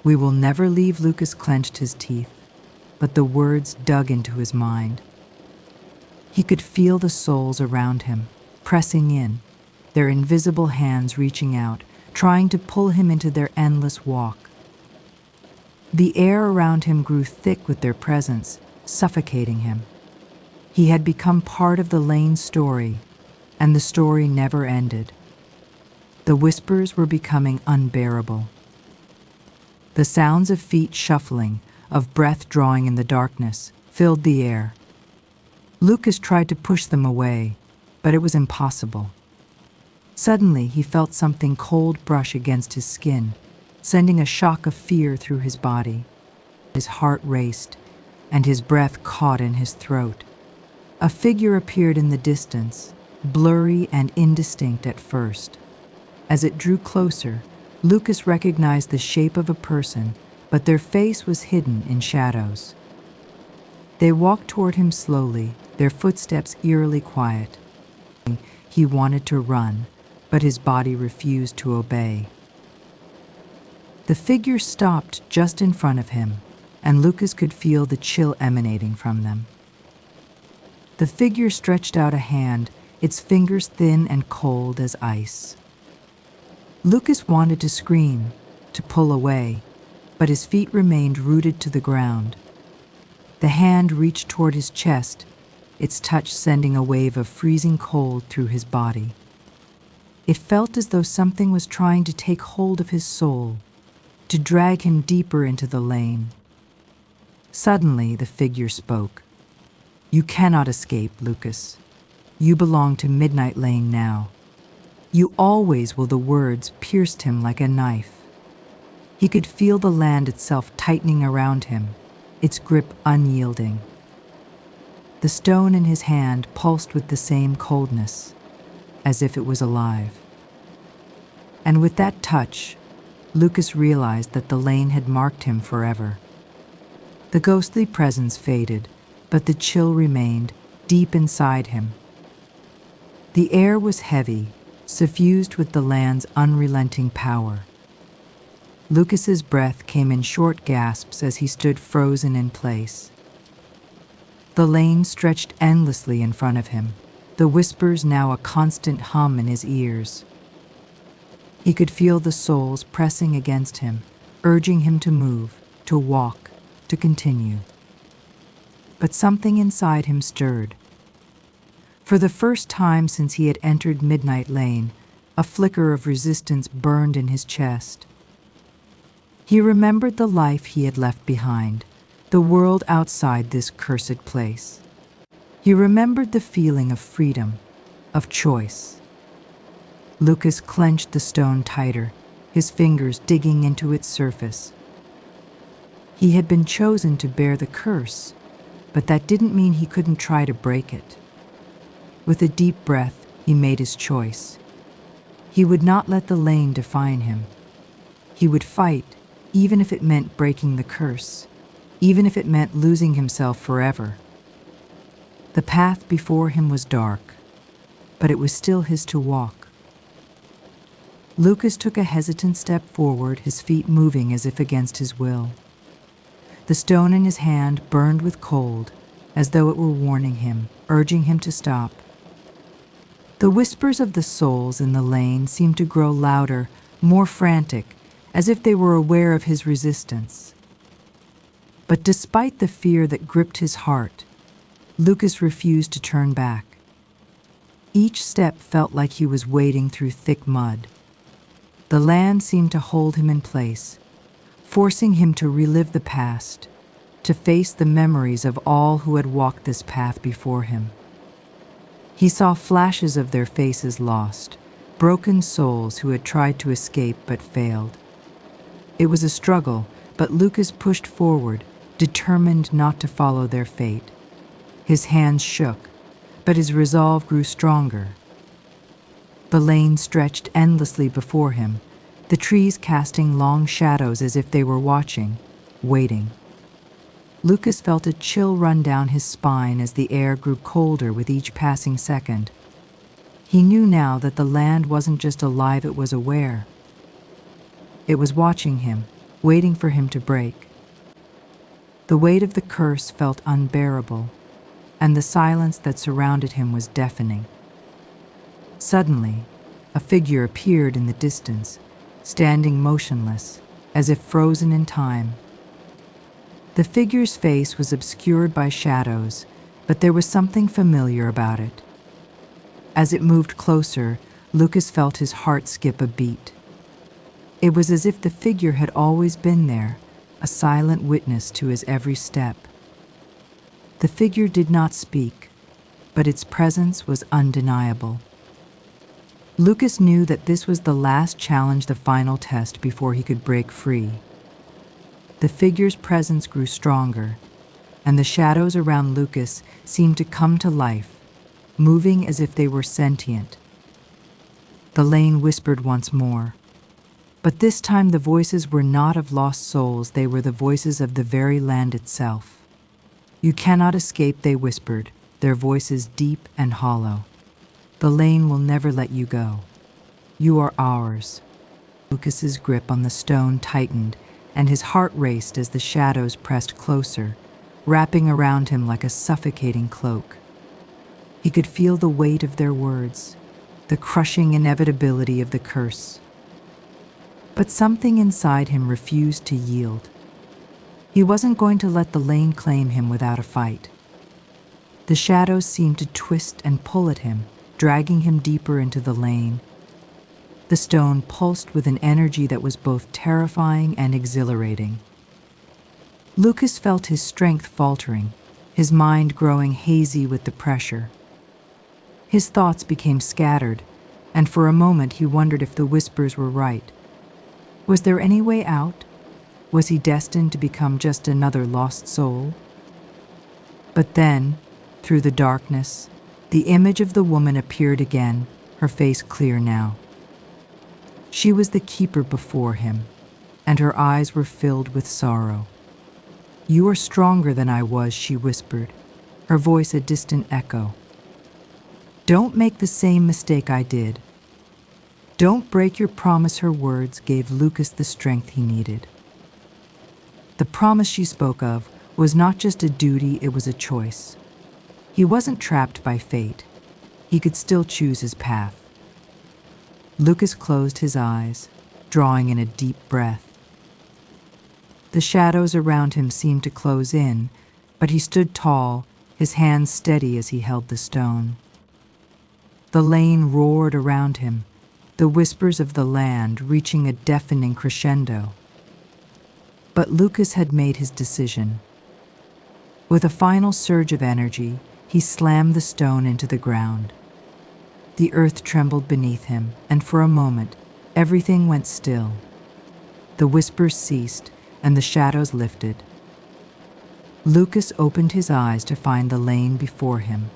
"We will never leave," Lucas clenched his teeth, but the words dug into his mind. He could feel the souls around him, pressing in, their invisible hands reaching out, trying to pull him into their endless walk. The air around him grew thick with their presence, suffocating him. He had become part of the lane's story, and the story never ended. The whispers were becoming unbearable. The sounds of feet shuffling, of breath drawing in the darkness, filled the air. Lucas tried to push them away, but it was impossible. Suddenly, he felt something cold brush against his skin, sending a shock of fear through his body. His heart raced, and his breath caught in his throat. A figure appeared in the distance, blurry and indistinct at first. As it drew closer, Lucas recognized the shape of a person, but their face was hidden in shadows. They walked toward him slowly, their footsteps eerily quiet. He wanted to run, but his body refused to obey. The figure stopped just in front of him, and Lucas could feel the chill emanating from them. The figure stretched out a hand, its fingers thin and cold as ice. Lucas wanted to scream, to pull away, but his feet remained rooted to the ground. The hand reached toward his chest, its touch sending a wave of freezing cold through his body. It felt as though something was trying to take hold of his soul, to drag him deeper into the lane. Suddenly, the figure spoke. "You cannot escape, Lucas. You belong to Midnight Lane now. You always will." The words pierced him like a knife. He could feel the land itself tightening around him, its grip unyielding. The stone in his hand pulsed with the same coldness, as if it was alive. And with that touch, Lucas realized that the lane had marked him forever. The ghostly presence faded, but the chill remained deep inside him. The air was heavy, suffused with the land's unrelenting power. Lucas's breath came in short gasps as he stood frozen in place. The lane stretched endlessly in front of him, the whispers now a constant hum in his ears. He could feel the souls pressing against him, urging him to move, to walk, to continue. But something inside him stirred. For the first time since he had entered Midnight Lane, a flicker of resistance burned in his chest. He remembered the life he had left behind, the world outside this cursed place. He remembered the feeling of freedom, of choice. Lucas clenched the stone tighter, his fingers digging into its surface. He had been chosen to bear the curse, but that didn't mean he couldn't try to break it. With a deep breath, he made his choice. He would not let the lane define him. He would fight, even if it meant breaking the curse, even if it meant losing himself forever. The path before him was dark, but it was still his to walk. Lucas took a hesitant step forward, his feet moving as if against his will. The stone in his hand burned with cold, as though it were warning him, urging him to stop. The whispers of the souls in the lane seemed to grow louder, more frantic, as if they were aware of his resistance. But despite the fear that gripped his heart, Lucas refused to turn back. Each step felt like he was wading through thick mud. The land seemed to hold him in place, forcing him to relive the past, to face the memories of all who had walked this path before him. He saw flashes of their faces lost, broken souls who had tried to escape but failed. It was a struggle, but Lucas pushed forward, determined not to follow their fate. His hands shook, but his resolve grew stronger. The lane stretched endlessly before him, the trees casting long shadows as if they were watching, waiting. Lucas felt a chill run down his spine as the air grew colder with each passing second. He knew now that the land wasn't just alive, it was aware. It was watching him, waiting for him to break. The weight of the curse felt unbearable, and the silence that surrounded him was deafening. Suddenly, a figure appeared in the distance, standing motionless, as if frozen in time. The figure's face was obscured by shadows, but there was something familiar about it. As it moved closer, Lucas felt his heart skip a beat. It was as if the figure had always been there, a silent witness to his every step. The figure did not speak, but its presence was undeniable. Lucas knew that this was the last challenge, the final test before he could break free. The figure's presence grew stronger, and the shadows around Lucas seemed to come to life, moving as if they were sentient. The lane whispered once more, but this time the voices were not of lost souls, they were the voices of the very land itself. "You cannot escape," they whispered, their voices deep and hollow. "The lane will never let you go. You are ours." Lucas's grip on the stone tightened, and his heart raced as the shadows pressed closer, wrapping around him like a suffocating cloak. He could feel the weight of their words, the crushing inevitability of the curse. But something inside him refused to yield. He wasn't going to let the lane claim him without a fight. The shadows seemed to twist and pull at him, dragging him deeper into the lane. The stone pulsed with an energy that was both terrifying and exhilarating. Lucas felt his strength faltering, his mind growing hazy with the pressure. His thoughts became scattered, and for a moment he wondered if the whispers were right. Was there any way out? Was he destined to become just another lost soul? But then, Through the darkness, the image of the woman appeared again, her face clear now. She was the keeper before him, and her eyes were filled with sorrow. "You are stronger than I was," she whispered, her voice a distant echo. "Don't make the same mistake I did. Don't break your promise." Her words gave Lucas the strength he needed. The promise she spoke of was not just a duty, it was a choice. He wasn't trapped by fate. He could still choose his path. Lucas closed his eyes, drawing in a deep breath. The shadows around him seemed to close in, but he stood tall, his hands steady as he held the stone. The lane roared around him, the whispers of the land reaching a deafening crescendo. But Lucas had made his decision. With a final surge of energy, he slammed the stone into the ground. The earth trembled beneath him, and for a moment, everything went still. The whispers ceased, and the shadows lifted. Lucas opened his eyes to find the lane before him,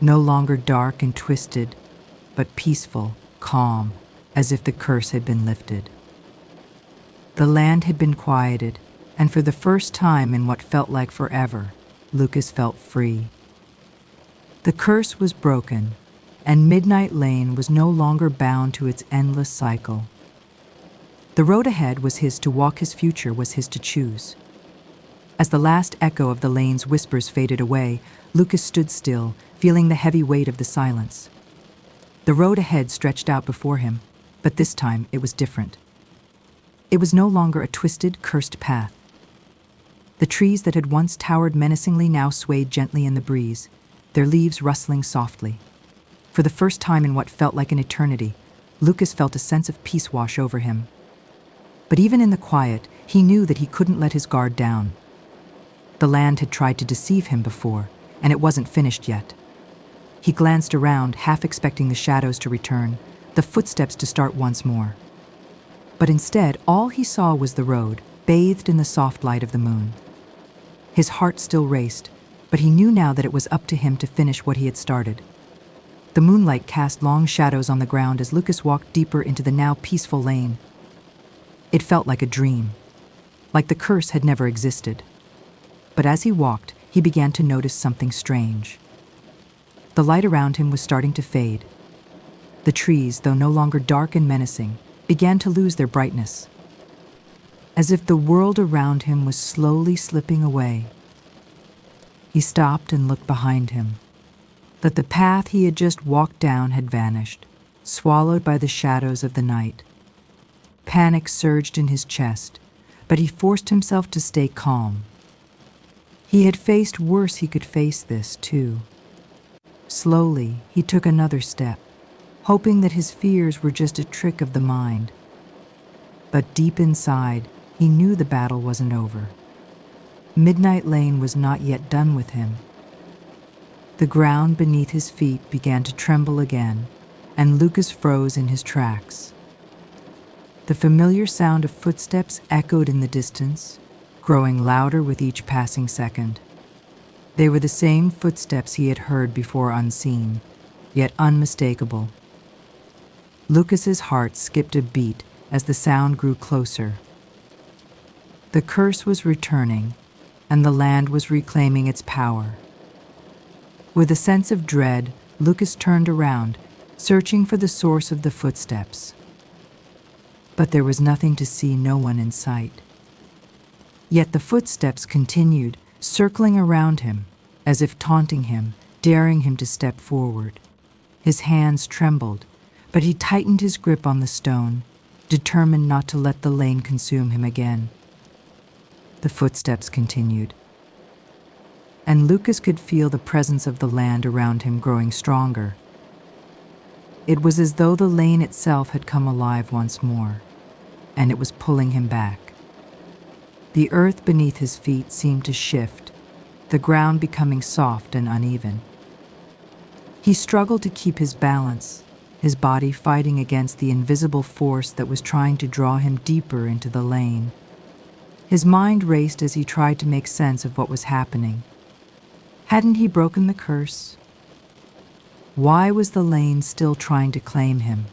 no longer dark and twisted, but peaceful, calm, as if the curse had been lifted. The land had been quieted, and for the first time in what felt like forever, Lucas felt free. The curse was broken, and Midnight Lane was no longer bound to its endless cycle. The road ahead was his to walk, his future was his to choose. As the last echo of the lane's whispers faded away, Lucas stood still, feeling the heavy weight of the silence. The road ahead stretched out before him, but this time it was different. It was no longer a twisted, cursed path. The trees that had once towered menacingly now swayed gently in the breeze, their leaves rustling softly. For the first time in what felt like an eternity, Lucas felt a sense of peace wash over him. But even in the quiet, he knew that he couldn't let his guard down. The land had tried to deceive him before, and it wasn't finished yet. He glanced around, half expecting the shadows to return, the footsteps to start once more. But instead, all he saw was the road, bathed in the soft light of the moon. His heart still raced, but he knew now that it was up to him to finish what he had started. The moonlight cast long shadows on the ground as Lucas walked deeper into the now peaceful lane. It felt like a dream, like the curse had never existed. But as he walked, he began to notice something strange. The light around him was starting to fade. The trees, though no longer dark and menacing, began to lose their brightness, as if the world around him was slowly slipping away. He stopped and looked behind him. That the path he had just walked down had vanished, swallowed by the shadows of the night. Panic surged in his chest, but he forced himself to stay calm. He had faced worse, he could face this too. Slowly, he took another step, hoping that his fears were just a trick of the mind. But deep inside, he knew the battle wasn't over. Midnight Lane was not yet done with him. The ground beneath his feet began to tremble again, and Lucas froze in his tracks. The familiar sound of footsteps echoed in the distance, growing louder with each passing second. They were the same footsteps he had heard before, unseen, yet unmistakable. Lucas's heart skipped a beat as the sound grew closer. The curse was returning, and the land was reclaiming its power. With a sense of dread, Lucas turned around, searching for the source of the footsteps. But there was nothing to see, no one in sight. Yet the footsteps continued, circling around him, as if taunting him, daring him to step forward. His hands trembled, but he tightened his grip on the stone, determined not to let the lane consume him again. The footsteps continued, and Lucas could feel the presence of the land around him growing stronger. It was as though the lane itself had come alive once more, and it was pulling him back. The earth beneath his feet seemed to shift, the ground becoming soft and uneven. He struggled to keep his balance, his body fighting against the invisible force that was trying to draw him deeper into the lane. His mind raced as he tried to make sense of what was happening. Hadn't he broken the curse? Why was the lane still trying to claim him?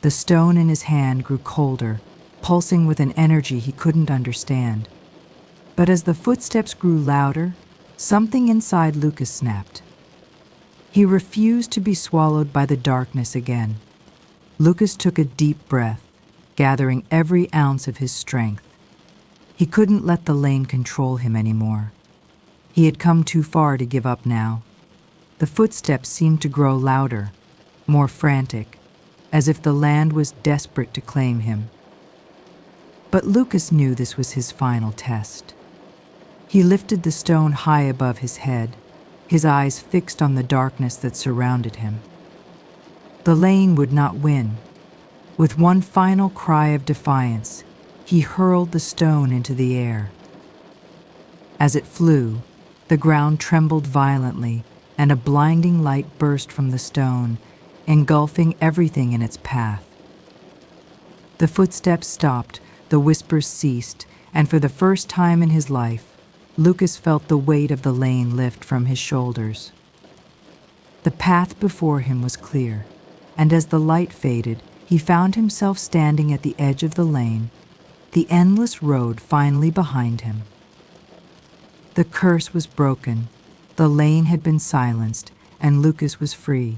The stone in his hand grew colder, pulsing with an energy he couldn't understand. But as the footsteps grew louder, something inside Lucas snapped. He refused to be swallowed by the darkness again. Lucas took a deep breath, gathering every ounce of his strength. He couldn't let the lane control him anymore. He had come too far to give up now. The footsteps seemed to grow louder, more frantic, as if the land was desperate to claim him. But Lucas knew this was his final test. He lifted the stone high above his head, his eyes fixed on the darkness that surrounded him. The lane would not win. With one final cry of defiance, he hurled the stone into the air. As it flew, the ground trembled violently, and a blinding light burst from the stone, engulfing everything in its path. The footsteps stopped, the whispers ceased, and for the first time in his life, Lucas felt the weight of the lane lift from his shoulders. The path before him was clear, and as the light faded, he found himself standing at the edge of the lane, the endless road finally behind him. The curse was broken, the lane had been silenced, and Lucas was free.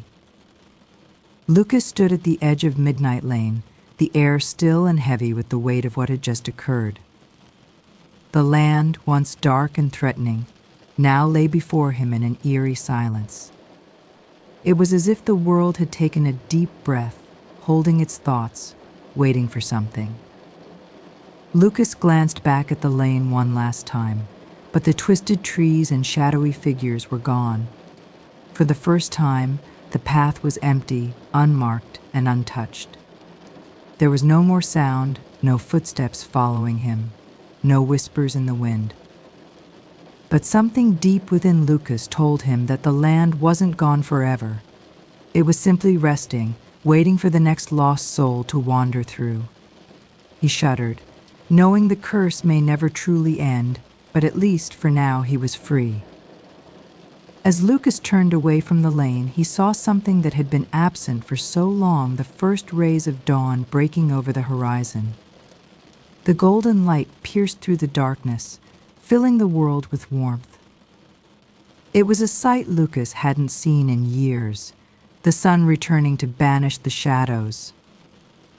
Lucas stood at the edge of Midnight Lane, the air still and heavy with the weight of what had just occurred. The land, once dark and threatening, now lay before him in an eerie silence. It was as if the world had taken a deep breath, holding its thoughts, waiting for something. Lucas glanced back at the lane one last time, but the twisted trees and shadowy figures were gone. For the first time, the path was empty, unmarked, and untouched. There was no more sound, no footsteps following him, no whispers in the wind. But something deep within Lucas told him that the land wasn't gone forever. It was simply resting, waiting for the next lost soul to wander through. He shuddered, knowing the curse may never truly end, but at least for now he was free. As Lucas turned away from the lane, he saw something that had been absent for so long, the first rays of dawn breaking over the horizon. The golden light pierced through the darkness, filling the world with warmth. It was a sight Lucas hadn't seen in years, the sun returning to banish the shadows.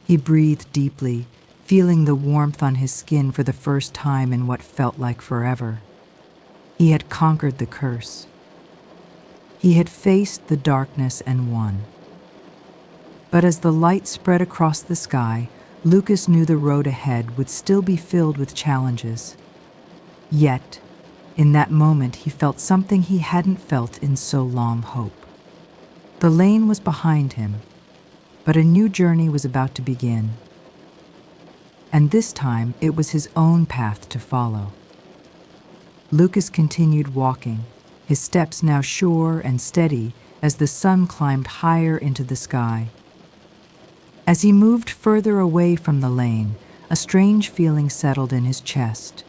He breathed deeply, feeling the warmth on his skin for the first time in what felt like forever. He had conquered the curse. He had faced the darkness and won. But as the light spread across the sky, Lucas knew the road ahead would still be filled with challenges. Yet, in that moment, he felt something he hadn't felt in so long: hope. The lane was behind him, but a new journey was about to begin. And this time, it was his own path to follow. Lucas continued walking, his steps now sure and steady as the sun climbed higher into the sky. As he moved further away from the lane, a strange feeling settled in his chest.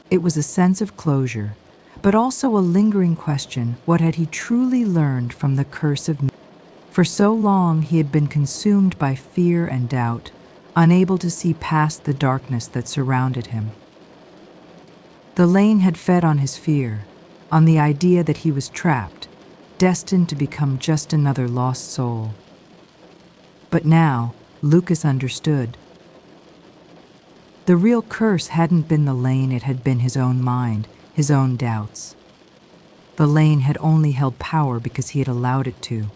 It was a sense of closure, but also a lingering question: what had he truly learned from the curse of Midnight? For so long he had been consumed by fear and doubt, unable to see past the darkness that surrounded him. The lane had fed on his fear, on the idea that he was trapped, destined to become just another lost soul. But now, Lucas understood. The real curse hadn't been the lane, it had been his own mind, his own doubts. The lane had only held power because he had allowed it to.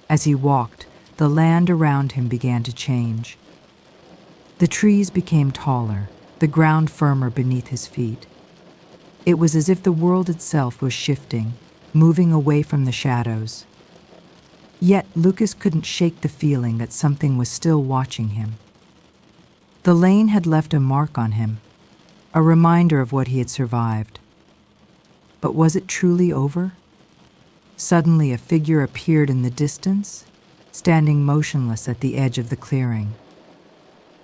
As he walked, the land around him began to change. The trees became taller, the ground firmer beneath his feet. It was as if the world itself was shifting, moving away from the shadows. Yet Lucas couldn't shake the feeling that something was still watching him. The lane had left a mark on him, a reminder of what he had survived. But was it truly over? Suddenly a figure appeared in the distance, standing motionless at the edge of the clearing.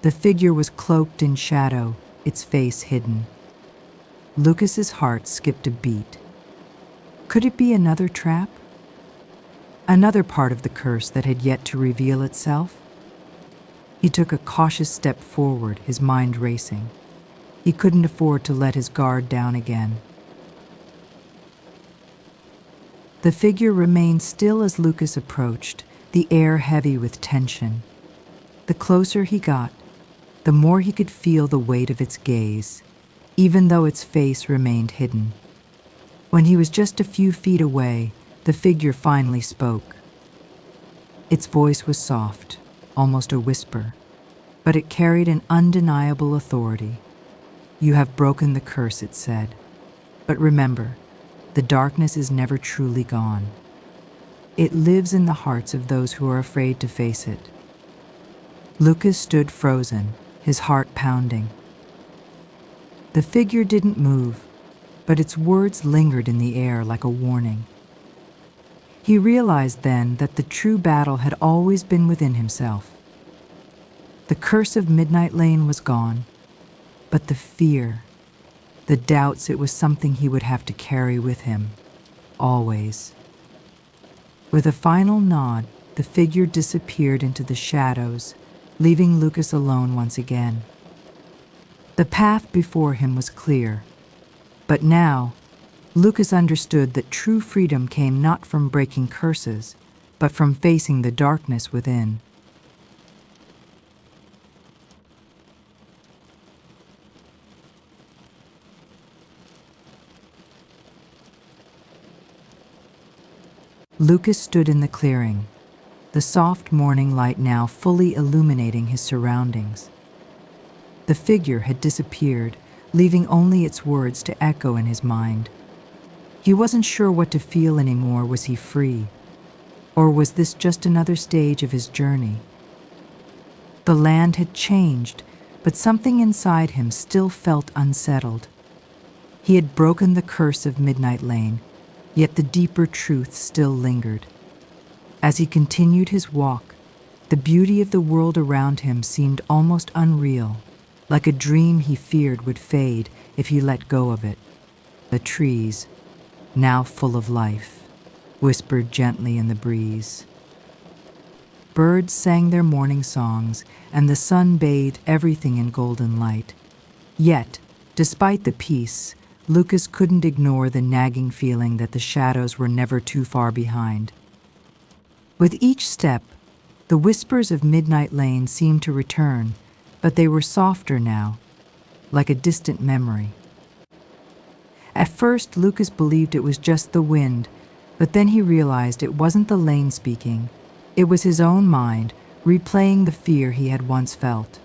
The figure was cloaked in shadow, its face hidden. Lucas's heart skipped a beat. Could it be another trap? Another part of the curse that had yet to reveal itself? He took a cautious step forward, his mind racing. He couldn't afford to let his guard down again. The figure remained still as Lucas approached, the air heavy with tension. The closer he got, the more he could feel the weight of its gaze, even though its face remained hidden. When he was just a few feet away, the figure finally spoke. Its voice was soft, almost a whisper, but it carried an undeniable authority. "You have broken the curse," it said. "But remember, the darkness is never truly gone. It lives in the hearts of those who are afraid to face it." Lucas stood frozen, his heart pounding. The figure didn't move, but its words lingered in the air like a warning. He realized then that the true battle had always been within himself. The curse of Midnight Lane was gone, but the fear, the doubts, it was something he would have to carry with him, always. With a final nod, the figure disappeared into the shadows, leaving Lucas alone once again. The path before him was clear, but now Lucas understood that true freedom came not from breaking curses, but from facing the darkness within. Lucas stood in the clearing, the soft morning light now fully illuminating his surroundings. The figure had disappeared, leaving only its words to echo in his mind. He wasn't sure what to feel anymore. Was he free? Or was this just another stage of his journey? The land had changed, but something inside him still felt unsettled. He had broken the curse of Midnight Lane, yet the deeper truth still lingered. As he continued his walk, the beauty of the world around him seemed almost unreal, like a dream he feared would fade if he let go of it. The trees, now full of life, whispered gently in the breeze. Birds sang their morning songs, and the sun bathed everything in golden light. Yet, despite the peace, Lucas couldn't ignore the nagging feeling that the shadows were never too far behind. With each step, the whispers of Midnight Lane seemed to return, but they were softer now, like a distant memory. At first, Lucas believed it was just the wind, but then he realized it wasn't the lane speaking. It was his own mind, replaying the fear he had once felt.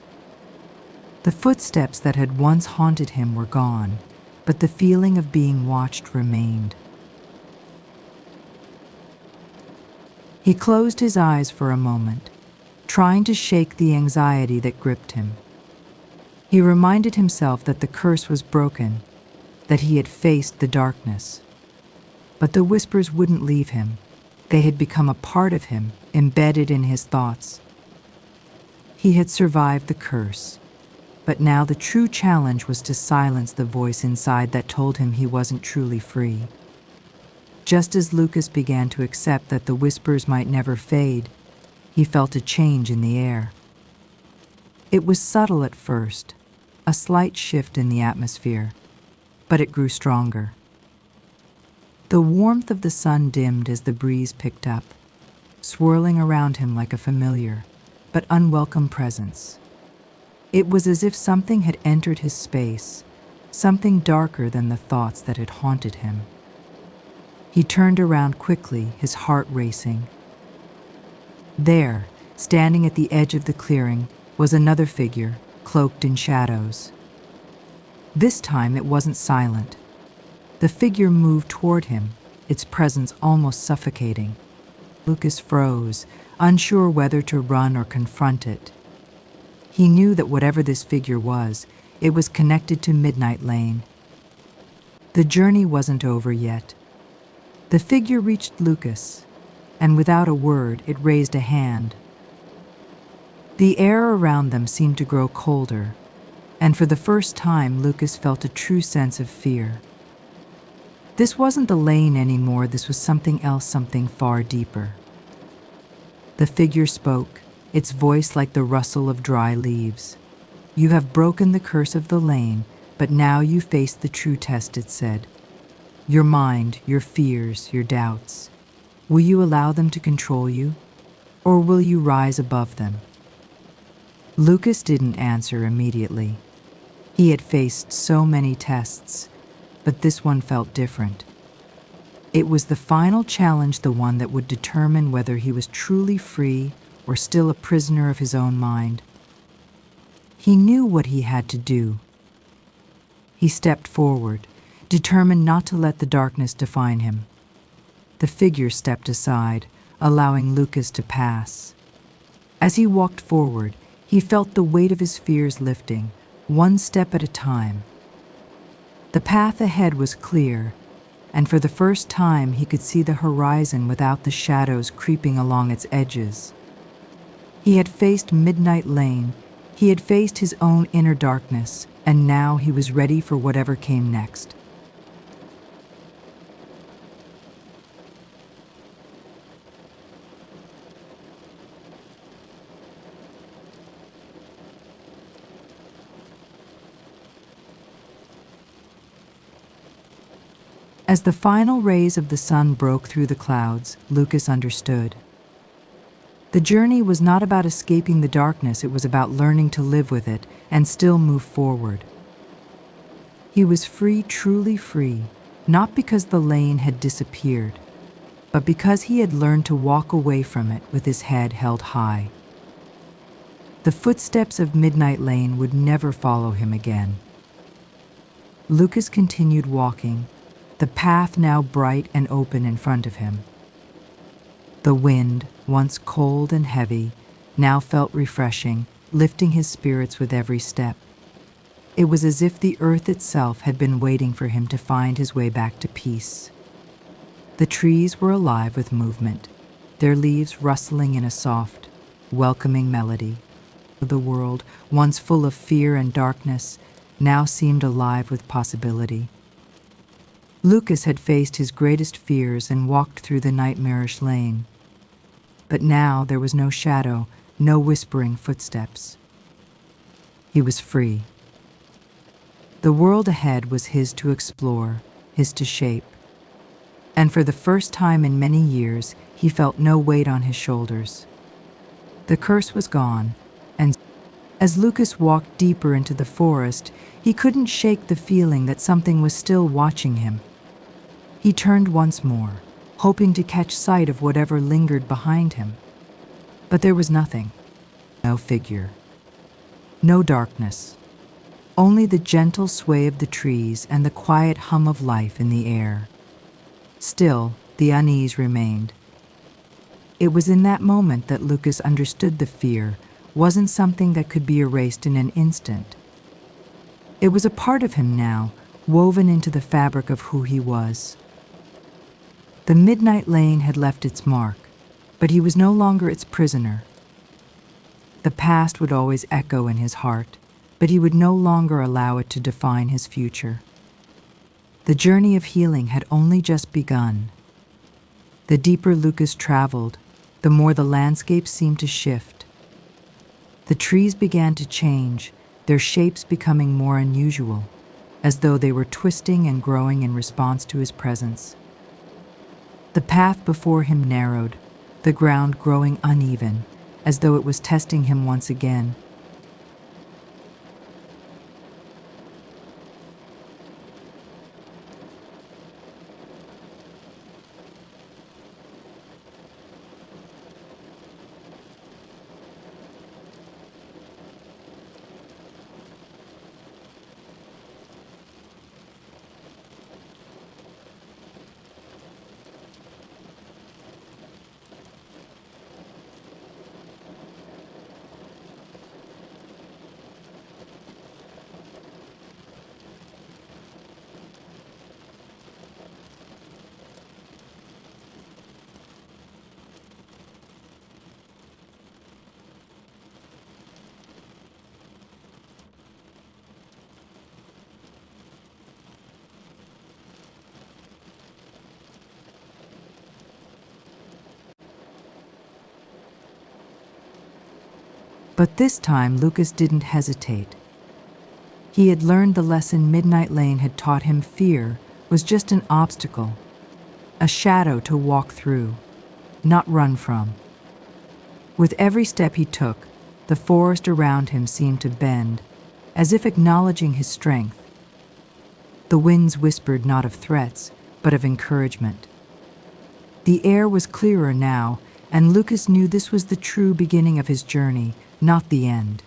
The footsteps that had once haunted him were gone, but the feeling of being watched remained. He closed his eyes for a moment, trying to shake the anxiety that gripped him. He reminded himself that the curse was broken, that he had faced the darkness. But the whispers wouldn't leave him. They had become a part of him, embedded in his thoughts. He had survived the curse, but now the true challenge was to silence the voice inside that told him he wasn't truly free. Just as Lucas began to accept that the whispers might never fade, he felt a change in the air. It was subtle at first, a slight shift in the atmosphere, but it grew stronger. The warmth of the sun dimmed as the breeze picked up, swirling around him like a familiar but unwelcome presence. It was as if something had entered his space, something darker than the thoughts that had haunted him. He turned around quickly, his heart racing. There, standing at the edge of the clearing, was another figure, cloaked in shadows. This time it wasn't silent. The figure moved toward him, its presence almost suffocating. Lucas froze, unsure whether to run or confront it. He knew that whatever this figure was, it was connected to Midnight Lane. The journey wasn't over yet. The figure reached Lucas, and without a word, it raised a hand. The air around them seemed to grow colder, and for the first time, Lucas felt a true sense of fear. This wasn't the lane anymore, this was something else, something far deeper. The figure spoke, its voice like the rustle of dry leaves. "You have broken the curse of the lane, but now you face the true test," it said. "Your mind, your fears, your doubts. Will you allow them to control you, or will you rise above them?" Lucas didn't answer immediately. He had faced so many tests, but this one felt different. It was the final challenge, the one that would determine whether he was truly free or still a prisoner of his own mind. He knew what he had to do. He stepped forward, determined not to let the darkness define him. The figure stepped aside, allowing Lucas to pass. As he walked forward, he felt the weight of his fears lifting, one step at a time. The path ahead was clear, and for the first time he could see the horizon without the shadows creeping along its edges. He had faced Midnight Lane, he had faced his own inner darkness, and now he was ready for whatever came next. As the final rays of the sun broke through the clouds, Lucas understood. The journey was not about escaping the darkness, it was about learning to live with it and still move forward. He was free, truly free, not because the lane had disappeared, but because he had learned to walk away from it with his head held high. The footsteps of Midnight Lane would never follow him again. Lucas continued walking, the path now bright and open in front of him. The wind, once cold and heavy, now felt refreshing, lifting his spirits with every step. It was as if the earth itself had been waiting for him to find his way back to peace. The trees were alive with movement, their leaves rustling in a soft, welcoming melody. The world, once full of fear and darkness, now seemed alive with possibility. Lucas had faced his greatest fears and walked through the nightmarish lane. But now there was no shadow, no whispering footsteps. He was free. The world ahead was his to explore, his to shape. And for the first time in many years, he felt no weight on his shoulders. The curse was gone, and as Lucas walked deeper into the forest, he couldn't shake the feeling that something was still watching him. He turned once more, hoping to catch sight of whatever lingered behind him. But there was nothing. No figure. No darkness. Only the gentle sway of the trees and the quiet hum of life in the air. Still, the unease remained. It was in that moment that Lucas understood the fear wasn't something that could be erased in an instant. It was a part of him now, woven into the fabric of who he was. The Midnight Lane had left its mark, but he was no longer its prisoner. The past would always echo in his heart, but he would no longer allow it to define his future. The journey of healing had only just begun. The deeper Lucas traveled, the more the landscape seemed to shift. The trees began to change, their shapes becoming more unusual, as though they were twisting and growing in response to his presence. The path before him narrowed, the ground growing uneven, as though it was testing him once again. But this time, Lucas didn't hesitate. He had learned the lesson Midnight Lane had taught him: fear was just an obstacle, a shadow to walk through, not run from. With every step he took, the forest around him seemed to bend, as if acknowledging his strength. The winds whispered not of threats, but of encouragement. The air was clearer now, and Lucas knew this was the true beginning of his journey, not the end.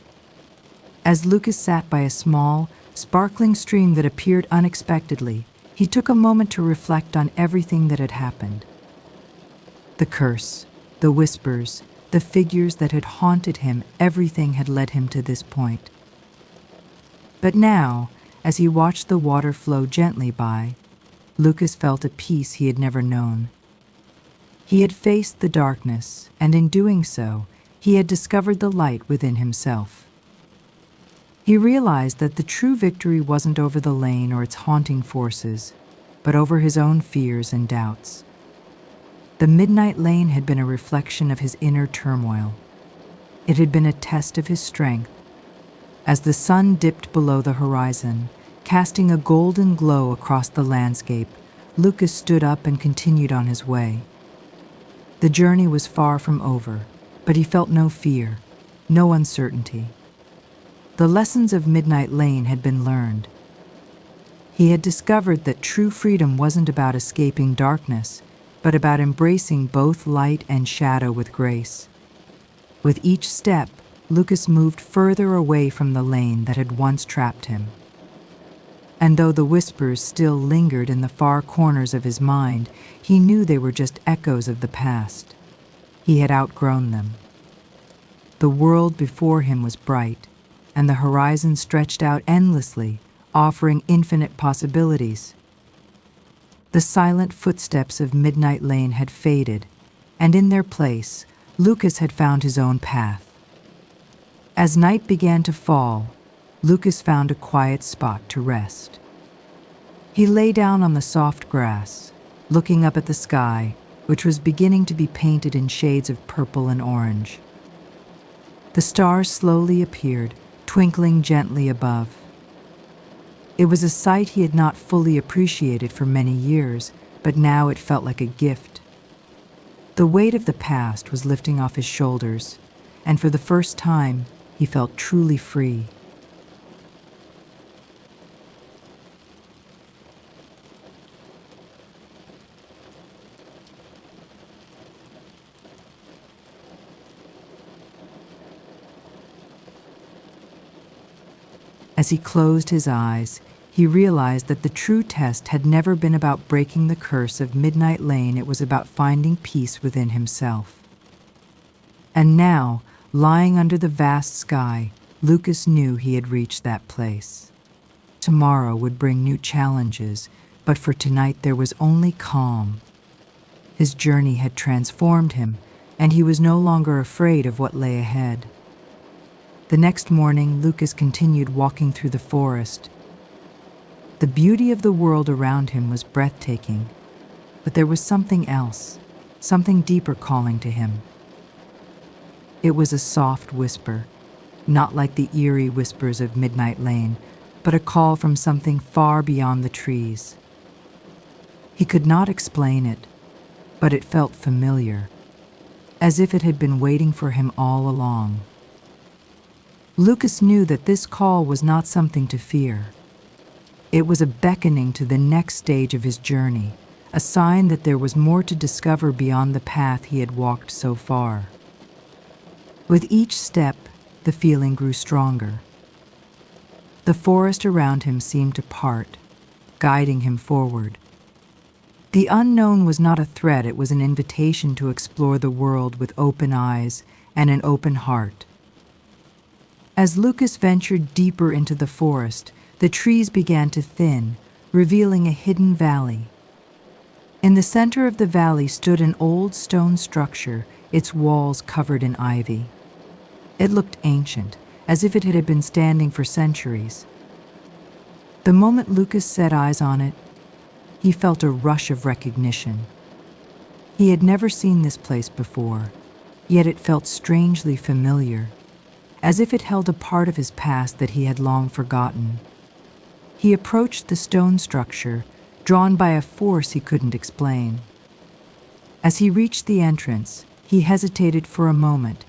As Lucas sat by a small, sparkling stream that appeared unexpectedly, he took a moment to reflect on everything that had happened. The curse, the whispers, the figures that had haunted him, everything had led him to this point. But now, as he watched the water flow gently by, Lucas felt a peace he had never known. He had faced the darkness, and in doing so, he had discovered the light within himself. He realized that the true victory wasn't over the lane or its haunting forces, but over his own fears and doubts. The Midnight Lane had been a reflection of his inner turmoil. It had been a test of his strength. As the sun dipped below the horizon, casting a golden glow across the landscape, Lucas stood up and continued on his way. The journey was far from over, but he felt no fear, no uncertainty. The lessons of Midnight Lane had been learned. He had discovered that true freedom wasn't about escaping darkness, but about embracing both light and shadow with grace. With each step, Lucas moved further away from the lane that had once trapped him. And though the whispers still lingered in the far corners of his mind, he knew they were just echoes of the past. He had outgrown them. The world before him was bright, and the horizon stretched out endlessly, offering infinite possibilities. The silent footsteps of Midnight Lane had faded, and in their place, Lucas had found his own path. As night began to fall, Lucas found a quiet spot to rest. He lay down on the soft grass, looking up at the sky, which was beginning to be painted in shades of purple and orange. The stars slowly appeared, twinkling gently above. It was a sight he had not fully appreciated for many years, but now it felt like a gift. The weight of the past was lifting off his shoulders, and for the first time, he felt truly free. As he closed his eyes, he realized that the true test had never been about breaking the curse of Midnight Lane. It was about finding peace within himself. And now, lying under the vast sky, Lucas knew he had reached that place. Tomorrow would bring new challenges, but for tonight there was only calm. His journey had transformed him, and he was no longer afraid of what lay ahead. The next morning, Lucas continued walking through the forest. The beauty of the world around him was breathtaking, but there was something else, something deeper calling to him. It was a soft whisper, not like the eerie whispers of Midnight Lane, but a call from something far beyond the trees. He could not explain it, but it felt familiar, as if it had been waiting for him all along. Lucas knew that this call was not something to fear. It was a beckoning to the next stage of his journey, a sign that there was more to discover beyond the path he had walked so far. With each step, the feeling grew stronger. The forest around him seemed to part, guiding him forward. The unknown was not a threat, it was an invitation to explore the world with open eyes and an open heart. As Lucas ventured deeper into the forest, the trees began to thin, revealing a hidden valley. In the center of the valley stood an old stone structure, its walls covered in ivy. It looked ancient, as if it had been standing for centuries. The moment Lucas set eyes on it, he felt a rush of recognition. He had never seen this place before, yet it felt strangely familiar, as if it held a part of his past that he had long forgotten. He approached the stone structure, drawn by a force he couldn't explain. As he reached the entrance, he hesitated for a moment,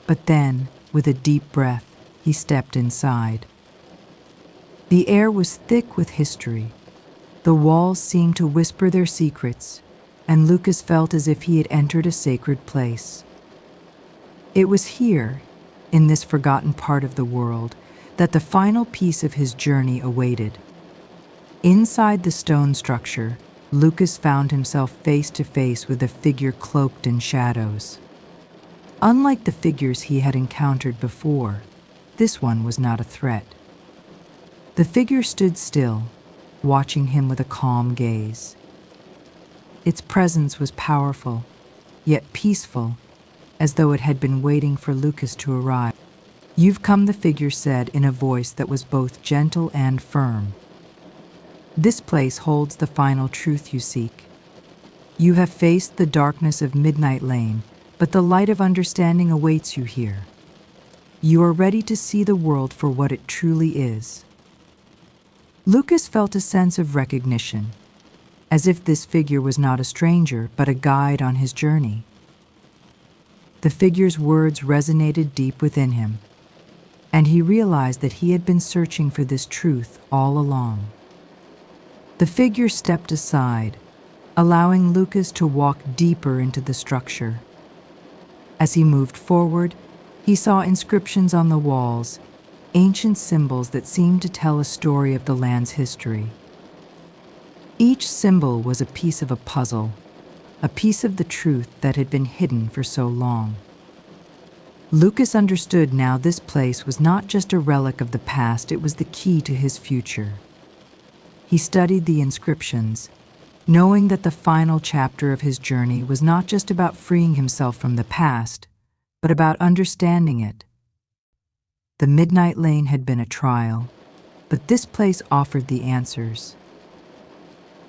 but then, with a deep breath, he stepped inside. The air was thick with history. The walls seemed to whisper their secrets, and Lucas felt as if he had entered a sacred place. It was here, in this forgotten part of the world, that the final piece of his journey awaited. Inside the stone structure, Lucas found himself face to face with a figure cloaked in shadows. Unlike the figures he had encountered before, this one was not a threat. The figure stood still, watching him with a calm gaze. Its presence was powerful, yet peaceful, as though it had been waiting for Lucas to arrive. "You've come," the figure said in a voice that was both gentle and firm. "This place holds the final truth you seek. You have faced the darkness of Midnight Lane, but the light of understanding awaits you here. You are ready to see the world for what it truly is." Lucas felt a sense of recognition, as if this figure was not a stranger, but a guide on his journey. The figure's words resonated deep within him, and he realized that he had been searching for this truth all along. The figure stepped aside, allowing Lucas to walk deeper into the structure. As he moved forward, he saw inscriptions on the walls, ancient symbols that seemed to tell a story of the land's history. Each symbol was a piece of a puzzle, a piece of the truth that had been hidden for so long. Lucas understood now this place was not just a relic of the past, it was the key to his future. He studied the inscriptions, knowing that the final chapter of his journey was not just about freeing himself from the past, but about understanding it. The Midnight Lane had been a trial, but this place offered the answers.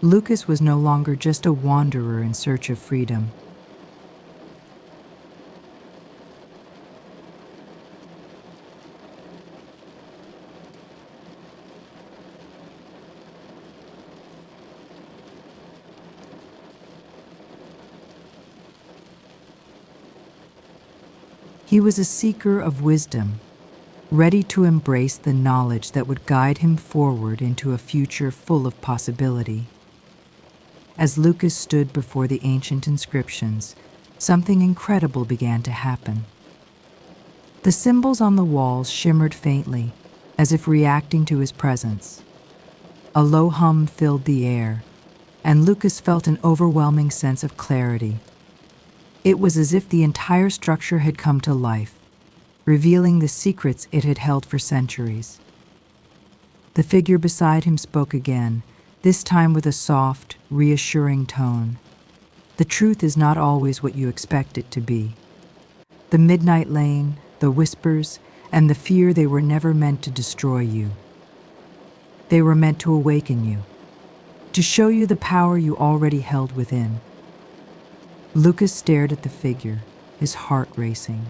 Lucas was no longer just a wanderer in search of freedom. He was a seeker of wisdom, ready to embrace the knowledge that would guide him forward into a future full of possibility. As Lucas stood before the ancient inscriptions, something incredible began to happen. The symbols on the walls shimmered faintly, as if reacting to his presence. A low hum filled the air, and Lucas felt an overwhelming sense of clarity. It was as if the entire structure had come to life, revealing the secrets it had held for centuries. The figure beside him spoke again, this time with a soft, reassuring tone. "The truth is not always what you expect it to be. The Midnight Lane, the whispers, and the fear, they were never meant to destroy you. They were meant to awaken you, to show you the power you already held within." Lucas stared at the figure, his heart racing.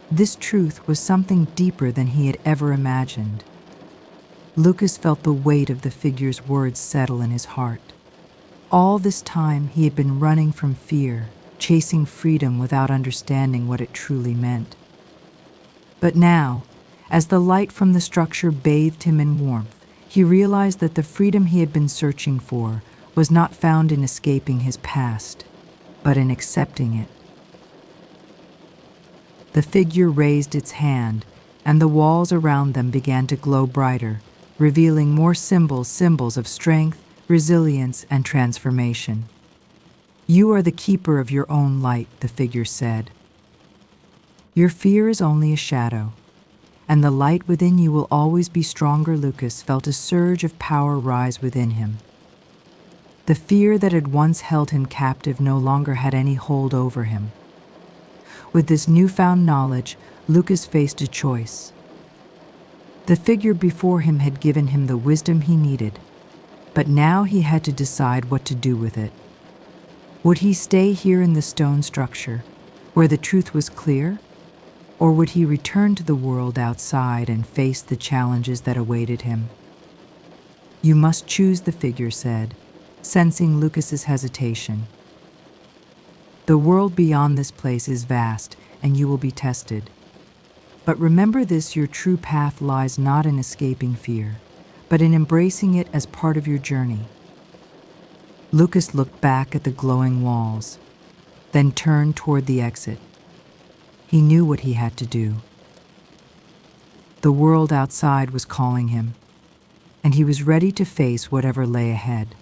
This truth was something deeper than he had ever imagined. Lucas felt the weight of the figure's words settle in his heart. All this time he had been running from fear, chasing freedom without understanding what it truly meant. But now, as the light from the structure bathed him in warmth, he realized that the freedom he had been searching for was not found in escaping his past, but in accepting it. The figure raised its hand, and the walls around them began to glow brighter, revealing more symbols of strength, resilience, and transformation. "You are the keeper of your own light," the figure said. "Your fear is only a shadow, and the light within you will always be stronger." Lucas felt a surge of power rise within him. The fear that had once held him captive no longer had any hold over him. With this newfound knowledge, Lucas faced a choice. The figure before him had given him the wisdom he needed, but now he had to decide what to do with it. Would he stay here in the stone structure, where the truth was clear? Or would he return to the world outside and face the challenges that awaited him? You must choose, the figure said, sensing Lucas's hesitation. The world beyond this place is vast, and you will be tested. But remember this, your true path lies not in escaping fear, but in embracing it as part of your journey. Lucas looked back at the glowing walls, then turned toward the exit. He knew what he had to do. The world outside was calling him, and he was ready to face whatever lay ahead.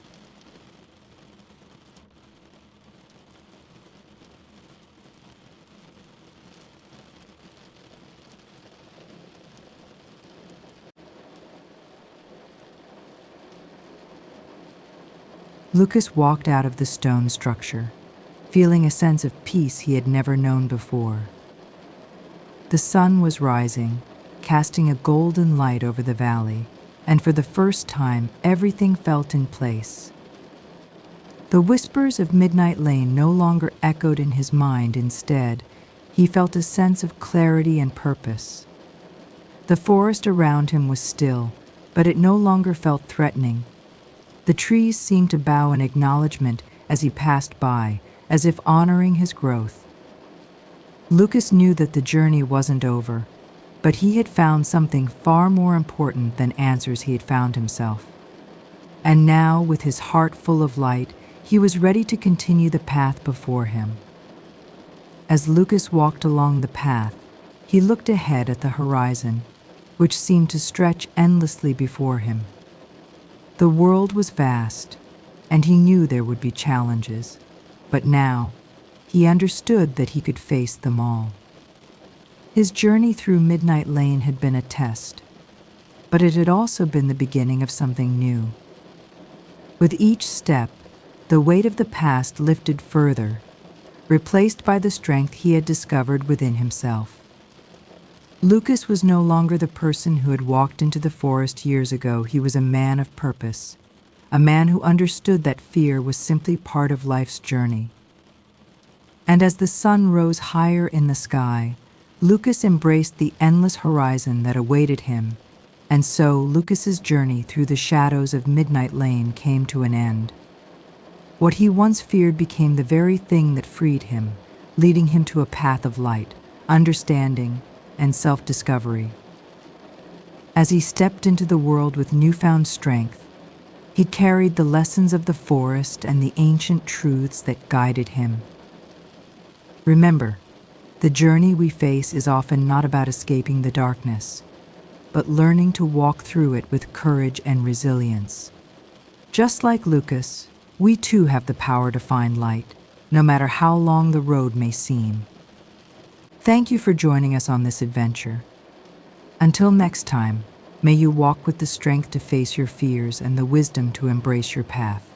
Lucas walked out of the stone structure, feeling a sense of peace he had never known before. The sun was rising, casting a golden light over the valley, and for the first time, everything felt in place. The whispers of Midnight Lane no longer echoed in his mind. Instead, he felt a sense of clarity and purpose. The forest around him was still, but it no longer felt threatening. The trees seemed to bow in acknowledgement as he passed by, as if honoring his growth. Lucas knew that the journey wasn't over, but he had found something far more important than answers he had found himself. And now, with his heart full of light, he was ready to continue the path before him. As Lucas walked along the path, he looked ahead at the horizon, which seemed to stretch endlessly before him. The world was vast, and he knew there would be challenges, but now he understood that he could face them all. His journey through Midnight Lane had been a test, but it had also been the beginning of something new. With each step, the weight of the past lifted further, replaced by the strength he had discovered within himself. Lucas was no longer the person who had walked into the forest years ago. He was a man of purpose, a man who understood that fear was simply part of life's journey. And as the sun rose higher in the sky, Lucas embraced the endless horizon that awaited him, and so Lucas's journey through the shadows of Midnight Lane came to an end. What he once feared became the very thing that freed him, leading him to a path of light, understanding, and self-discovery. As he stepped into the world with newfound strength, he carried the lessons of the forest and the ancient truths that guided him. Remember, the journey we face is often not about escaping the darkness, but learning to walk through it with courage and resilience. Just like Lucas, we too have the power to find light, no matter how long the road may seem. Thank you for joining us on this adventure. Until next time, may you walk with the strength to face your fears and the wisdom to embrace your path.